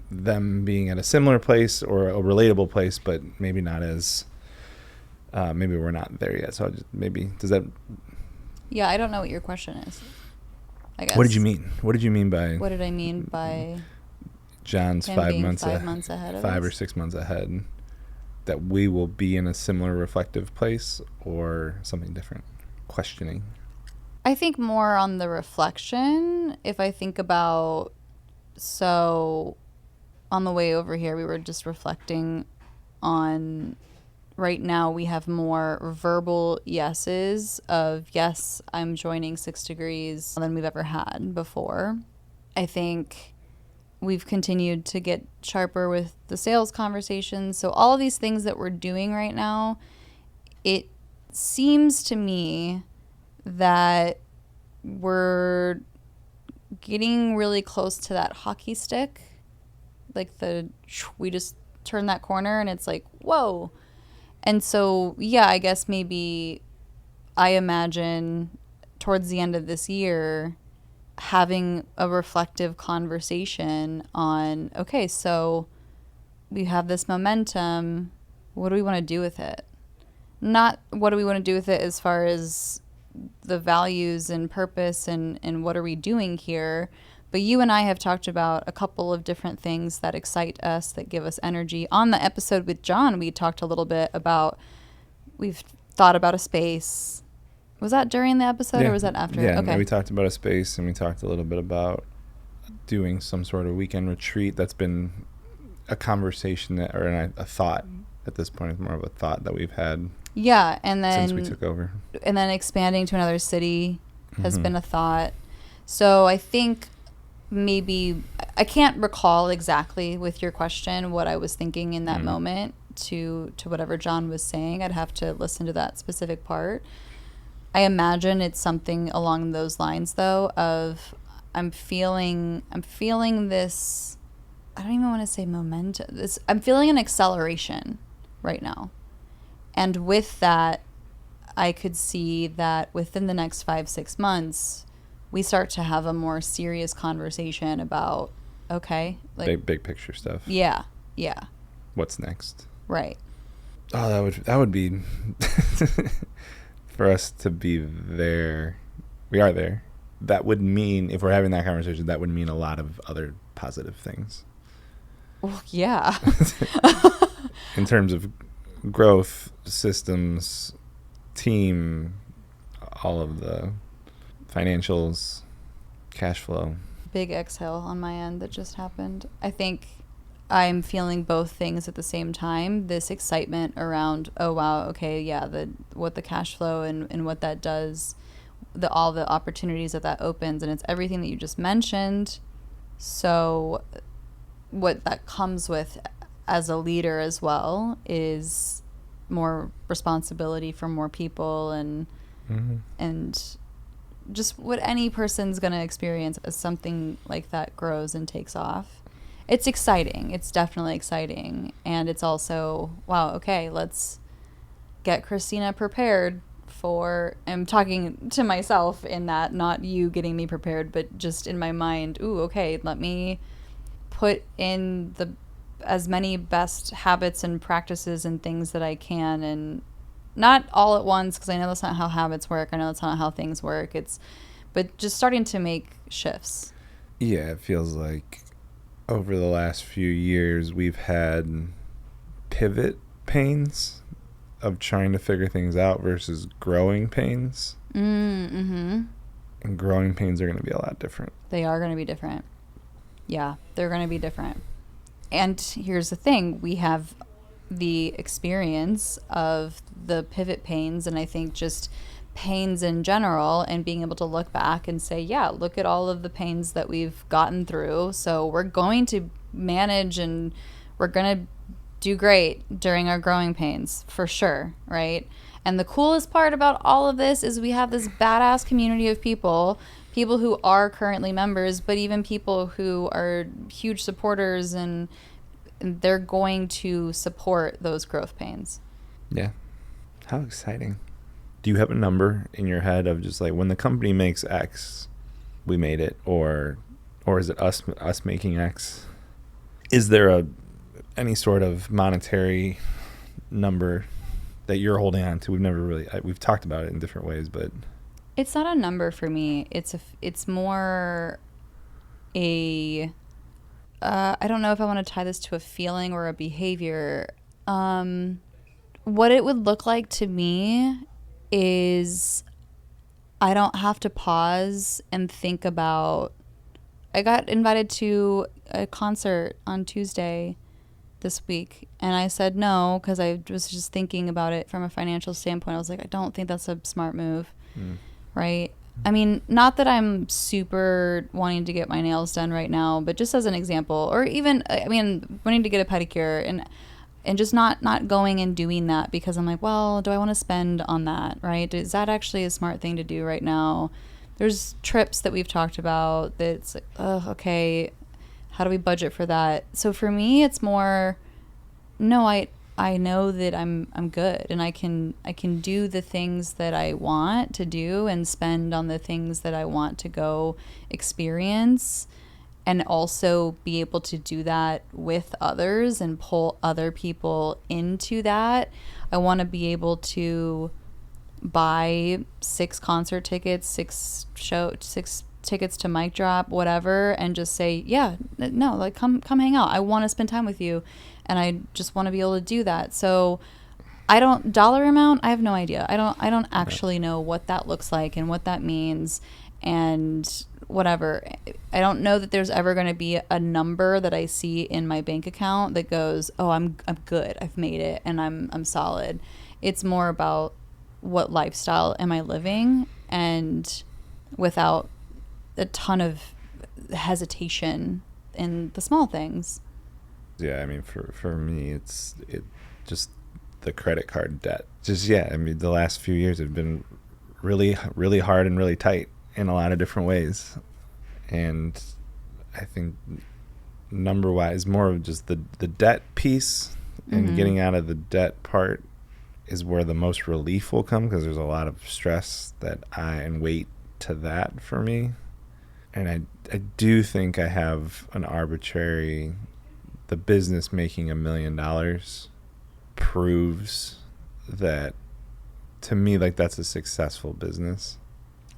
them being at a similar place or a relatable place, but maybe not as maybe we're not there yet. So does that? Yeah, I don't know what your question is, I guess. What did you mean? What did you mean by? What did I mean by Jon's 5 months ahead of 5 us? or 6 months ahead, that we will be in a similar reflective place or something different? Questioning. I think more on the reflection. If I think about, so on the way over here, we were just reflecting on, right now we have more verbal yeses of, yes, I'm joining 6 Degrees than we've ever had before. I think we've continued to get sharper with the sales conversations. So all of these things that we're doing right now, it seems to me that we're getting really close to that hockey stick. Like we just turn that corner and it's like, whoa. And so, yeah, I guess maybe I imagine towards the end of this year having a reflective conversation on, okay, so we have this momentum. What do we want to do with it? Not what do we want to do with it as far as the values and purpose and what are we doing here, but you and I have talked about a couple of different things that excite us, that give us energy. On the episode with Jon, we talked a little bit about, we've thought about a space. Was that during the episode or was that after? Yeah, okay. We talked about a space, and we talked a little bit about doing some sort of weekend retreat. That's been a conversation a thought at this point. It's more of a thought that we've had. Yeah, and then since we took over. And then expanding to another city has Mm-hmm. been a thought. So I think maybe I can't recall exactly with your question what I was thinking in that moment to whatever Jon was saying. I'd have to listen to that specific part. I imagine it's something along those lines though of I'm feeling this, I don't even want to say momentum. I'm feeling an acceleration right now. And with that, I could see that within the next 5-6 months, we start to have a more serious conversation about, okay, like Big picture stuff. yeah, What's next? right. Oh, that would be for us to be there. We are there. That would mean, if we're having that conversation, that would mean a lot of other positive things. Well, yeah. In terms of growth, systems, team, all of the financials, cash flow. Big exhale on my end that just happened. I think I'm feeling both things at the same time. This excitement around, oh wow, okay, yeah, what the cash flow and what that does, all the opportunities that opens, and it's everything that you just mentioned. So what that comes with as a leader as well is more responsibility for more people and just what any person's going to experience as something like that grows and takes off. It's exciting. It's definitely exciting. And it's also, wow, okay, let's get Christina prepared for, I'm talking to myself in that, not you getting me prepared, but just in my mind, ooh, okay, let me put in as many best habits and practices and things that I can, and not all at once, because I know that's not how habits work. I know that's not how things work. But just starting to make shifts. Yeah, it feels like over the last few years we've had pivot pains of trying to figure things out versus growing pains. Mm-hmm. And growing pains are going to be a lot different. They are going to be different. Yeah, they're going to be different. And here's the thing. We have the experience of the pivot pains, and I think just pains in general, and being able to look back and say, yeah, look at all of the pains that we've gotten through. So we're going to manage and we're going to do great during our growing pains, for sure, right? And the coolest part about all of this is we have this badass community of people who are currently members, but even people who are huge supporters, and they're going to support those growth pains. Yeah. How exciting. Do you have a number in your head of just like, when the company makes X, we made it, or is it us making X? Is there any sort of monetary number that you're holding on to? We've talked about it in different ways, but it's not a number for me. It's more a I don't know if I want to tie this to a feeling or a behavior. What it would look like to me is I don't have to pause and think about. I got invited to a concert on Tuesday this week, and I said no because I was just thinking about it from a financial standpoint. I was like, I don't think that's a smart move, right? I mean, not that I'm super wanting to get my nails done right now, but just as an example, or even, I mean, wanting to get a pedicure and just not going and doing that because I'm like, well, do I want to spend on that, right? Is that actually a smart thing to do right now? There's trips that we've talked about that's like, oh, okay, how do we budget for that? So for me, it's more, no, I know that I'm good, and I can do the things that I want to do and spend on the things that I want to go experience, and also be able to do that with others and pull other people into that. I want to be able to buy 6 concert tickets, 6 tickets to mic drop, whatever, and just say, yeah, no, like come hang out. I want to spend time with you, and I just want to be able to do that. So dollar amount, I have no idea. I don't actually know what that looks like and what that means and whatever. I don't know that there's ever going to be a number that I see in my bank account that goes, oh, I'm good. I've made it and I'm solid. It's more about what lifestyle am I living, and without a ton of hesitation in the small things. Yeah, I mean, for me, it just the credit card debt. Just, yeah, I mean, the last few years have been really, really hard and really tight in a lot of different ways. And I think number-wise, more of just the debt piece and getting out of the debt part is where the most relief will come, because there's a lot of stress and weight to that for me. And I do think I have an arbitrary, the business making $1 million proves that, to me, like, that's a successful business.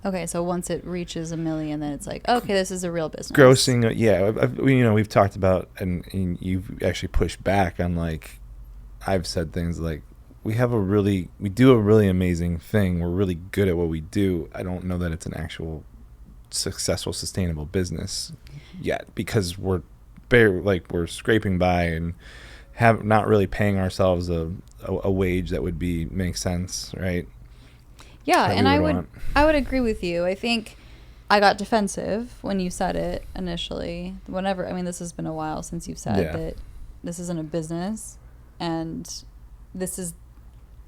Okay, so once it reaches $1 million, then it's like, okay, this is a real business. Grossing, yeah. We've talked about, and you've actually pushed back on, like, I've said things like, we do a really amazing thing. We're really good at what we do. I don't know that it's an actual successful, sustainable business yet, because we're scraping by and have not really paying ourselves a wage that would make sense, right? Yeah, and I would agree with you. I think I got defensive when you said it initially. This has been a while since you've said that this isn't a business, and this is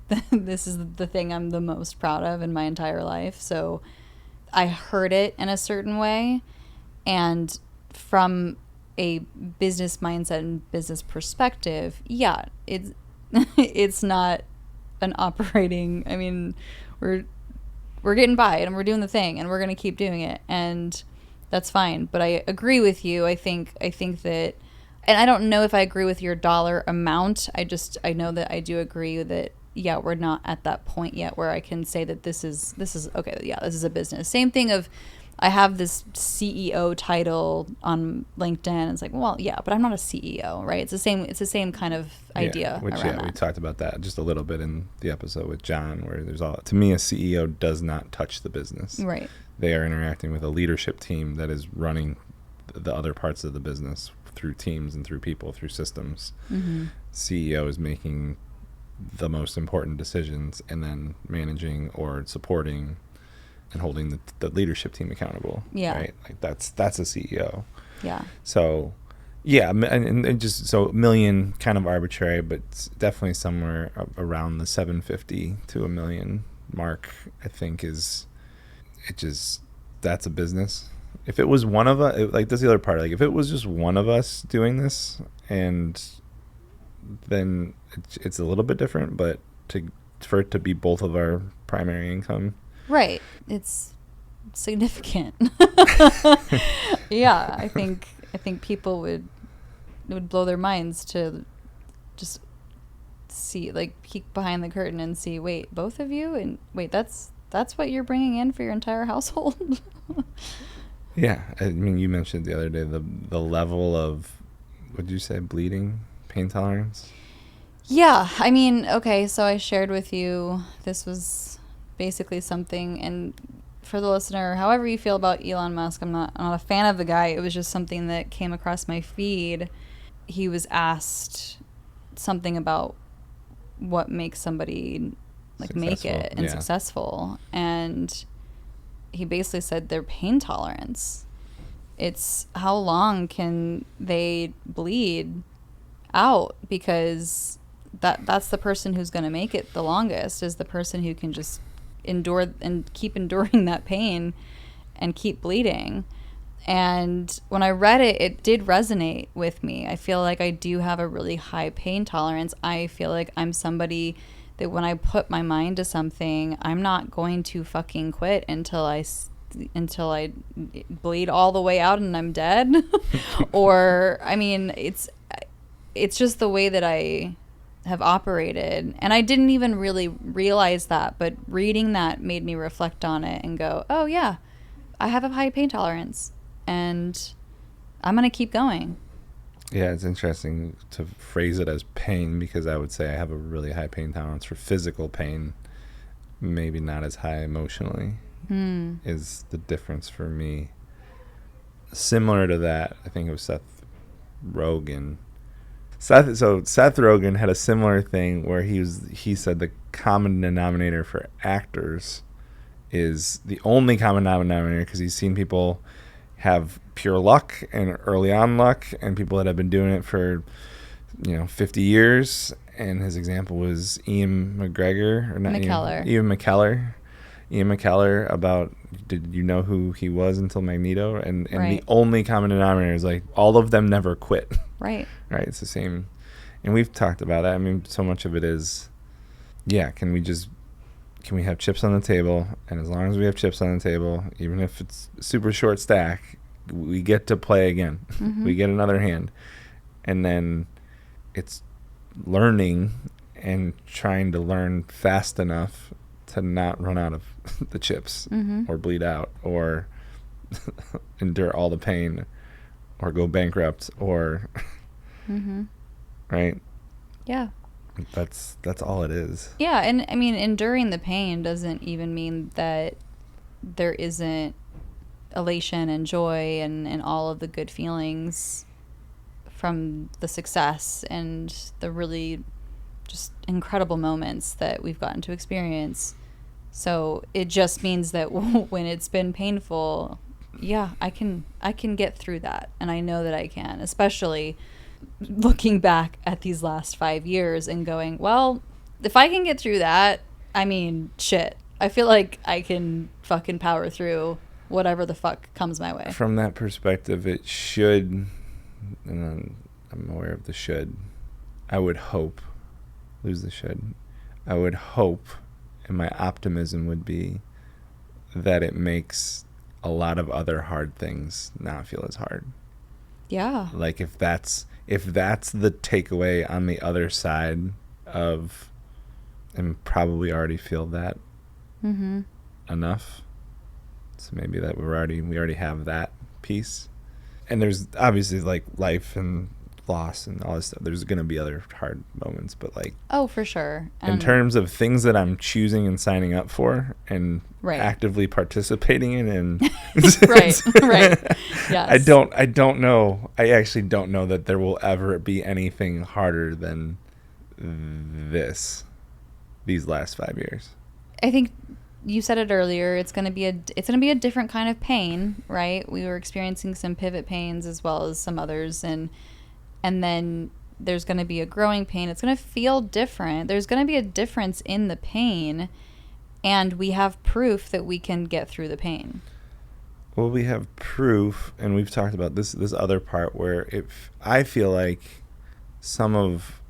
the thing I'm the most proud of in my entire life. So I heard it in a certain way, and from a business mindset and business perspective, yeah, it's not an operating. I mean, we're getting by and we're doing the thing and we're going to keep doing it, and that's fine. But I agree with you. I think that, and I don't know if I agree with your dollar amount. I know that I do agree that, yeah, we're not at that point yet where I can say that this is okay. Yeah, this is a business. Same thing of, I have this CEO title on LinkedIn. It's like, well, yeah, but I'm not a CEO, right? It's the same kind of idea. We talked about that just a little bit in the episode with Jon, where to me, a CEO does not touch the business. Right. They are interacting with a leadership team that is running the other parts of the business through teams and through people, through systems. Mm-hmm. CEO is making the most important decisions, and then managing or supporting and holding the leadership team accountable. Yeah. Right. Like that's a CEO. Yeah. So, yeah, and just so $1 million, kind of arbitrary, but it's definitely somewhere around the 750 to $1 million mark, I think that's a business. If it was one of us, like, that's the other part. Like, if it was just one of us doing this, and then it's a little bit different, but for it to be both of our primary income. Right. It's significant. Yeah, I think people would blow their minds to just see, like, peek behind the curtain and see, wait, both of you? And wait, that's what you're bringing in for your entire household? Yeah. I mean, you mentioned the other day the level of, what did you say, bleeding, pain tolerance? Yeah. I mean, okay, so I shared with you, this was basically something, and for the listener, however you feel about Elon Musk, I'm not a fan of the guy. It was just something that came across my feed. He was asked something about what makes somebody, like, successful, make it and successful, and he basically said their pain tolerance. It's how long can they bleed out, because that's the person who's going to make it the longest, is the person who can just endure and keep enduring that pain and keep bleeding. And when I read it, it did resonate with me. I feel like I do have a really high pain tolerance. I feel like I'm somebody that when I put my mind to something, I'm not going to fucking quit until I bleed all the way out and I'm dead. Or, I mean, it's just the way that I have operated. And I didn't even really realize that, but reading that made me reflect on it and go, oh yeah, I have a high pain tolerance and I'm going to keep going. Yeah, it's interesting to phrase it as pain, because I would say I have a really high pain tolerance for physical pain, maybe not as high emotionally, is the difference for me. Similar to that, I think it was Seth Rogen Seth Rogen had a similar thing where he said the common denominator for actors is the only common denominator, because he's seen people have pure luck and early on luck, and people that have been doing it for 50 years. And his example was Ian McGregor, or not McKellar. Ian McKellar, about, did you know who he was until Magneto? And Right. the only common denominator is like all of them never quit. Right. Right. It's the same. And we've talked about that. I mean, so much of it is, can we have chips on the table? And as long as we have chips on the table, even if it's a super short stack, we get to play again. Mm-hmm. We get another hand. And then it's learning and trying to learn fast enough to not run out of the chips, Mm-hmm. or bleed out, or endure all the pain, or go bankrupt, or Mm-hmm. right? Yeah. That's all it is. Yeah, and I mean, enduring the pain doesn't even mean that there isn't elation and joy and all of the good feelings from the success and the really just incredible moments that we've gotten to experience. So it just means that when it's been painful, I can get through that, and I know that I can, especially looking back at these last 5 years and going, well, if I can get through that, I mean, shit, I feel like I can fucking power through whatever the fuck comes my way. From that perspective, it should, and I'm aware of the should, I would hope, lose the should, I would hope, and my optimism would be that it makes a lot of other hard things not feel as hard. Yeah. Like if that's the takeaway on the other side of, and probably already feel that Mm-hmm. enough. So maybe that we already have that piece. And there's obviously like life and loss and all this stuff. There's going to be other hard moments, but like, Oh, for sure. in terms of things that I'm choosing and signing up for and Right. actively participating in, and Right. Yes. I don't know. I actually don't know that there will ever be anything harder than these last 5 years. I think you said it earlier. It's going to be a different kind of pain, right? We were experiencing some pivot pains as well as some others, and then there's going to be a growing pain. It's going to feel different. There's going to be a difference in the pain, and we have proof that we can get through the pain. Well, we have proof, and we've talked about this other part where if I feel like some of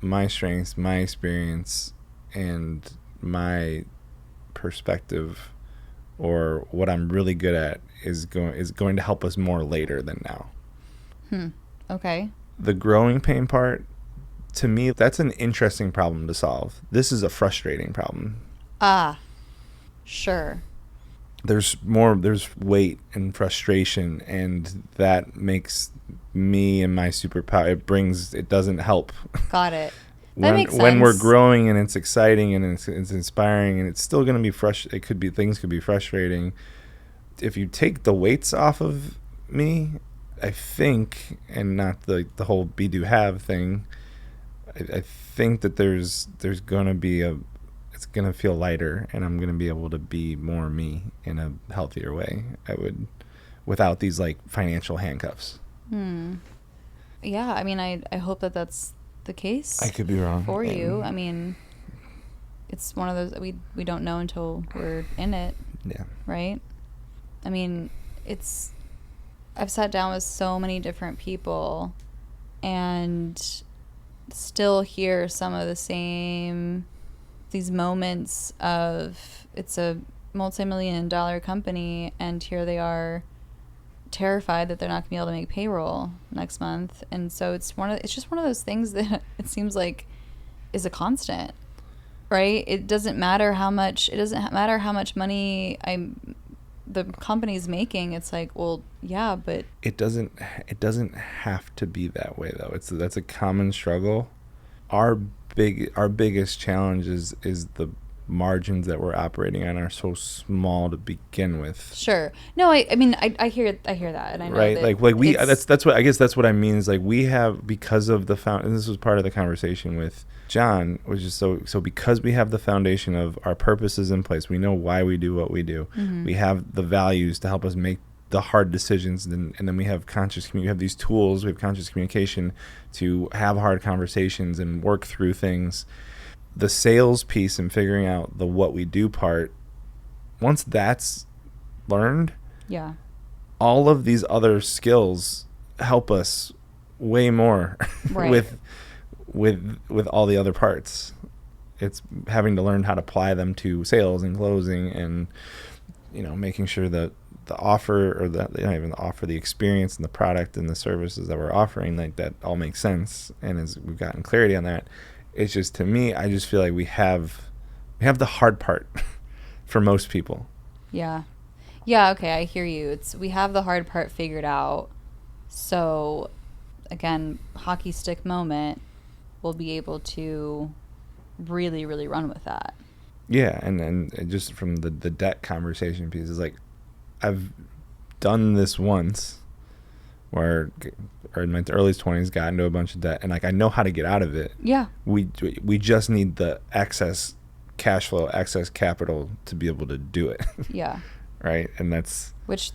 my strengths, my experience, and my perspective, or what I'm really good at, is going to help us more later than now. Okay. The growing pain part, to me, that's an interesting problem to solve. This is a frustrating problem. Ah, sure. There's weight and frustration, and that makes me and my superpower, it doesn't help. Got it. That makes sense. When we're growing and it's exciting and it's inspiring, and it's still going to be things could be frustrating. If you take the weights off of me, I think, and not the whole be do have thing, I think that there's going to be it's going to feel lighter, and I'm going to be able to be more me in a healthier way. Without these like financial handcuffs. Yeah, I mean, I hope that that's the case. I could be wrong. For you. I mean, it's one of those we don't know until we're in it. Yeah. Right? I mean, I've sat down with so many different people and still hear some of the same, these moments of, it's a multi-million-dollar company, and here they are terrified that they're not going to be able to make payroll next month. And so it's just one of those things that it seems like is a constant, right? It doesn't matter how much money the company's making. It's like, well, yeah, but it doesn't have to be that way though. That's a common struggle. Our biggest challenge is the margins that we're operating on are so small to begin with. Sure. No, I mean, I hear that, and I know right, that like we that's what I guess that's what I mean is like we have, because of the and this was part of the conversation with John, which is so because we have the foundation of our purposes in place, we know why we do what we do. Mm-hmm. We have the values to help us make the hard decisions, and then we have we have these tools, we have conscious communication to have hard conversations and work through things. The sales piece and figuring out the what we do part, once that's learned, yeah, all of these other skills help us way more right. with all the other parts. It's having to learn how to apply them to sales and closing, and making sure that the offer, or not even the offer, the experience and the product and the services that we're offering, like that all makes sense. And as we've gotten clarity on that, it's just, to me, I just feel like we have the hard part for most people. Yeah, okay, I hear you. We have the hard part figured out. So again, hockey stick moment, we'll be able to really, really run with that. Yeah, and just from the debt conversation piece, is like, I've done this once where, or in my early 20s, got into a bunch of debt, and like I know how to get out of it. Yeah. We just need the excess cash flow, excess capital to be able to do it. Yeah. Right? And that's what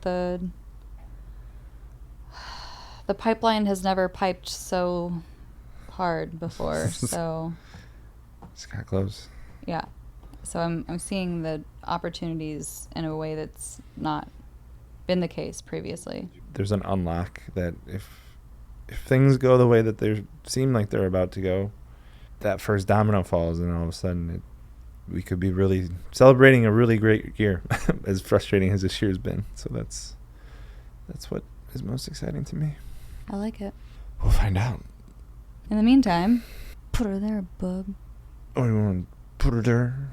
the pipeline has never piped so hard before. So it's got close. Yeah. So I'm seeing the opportunities in a way that's not been the case previously. There's an unlock that if things go the way that they seem like they're about to go, that first domino falls, and all of a sudden we could be really celebrating a really great year, as frustrating as this year's been. So that's what is most exciting to me. I like it. We'll find out. In the meantime, put her there, bub. Oh, you want to put her there?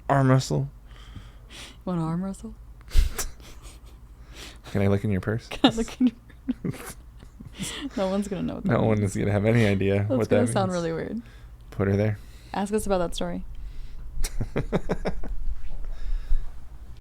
Arm wrestle? Want to arm wrestle? Can I look in your purse? Can I look in your purse? No one's going to know what that means. No one is going to have any idea what that means. That's going to sound really weird. Put her there. Ask us about that story.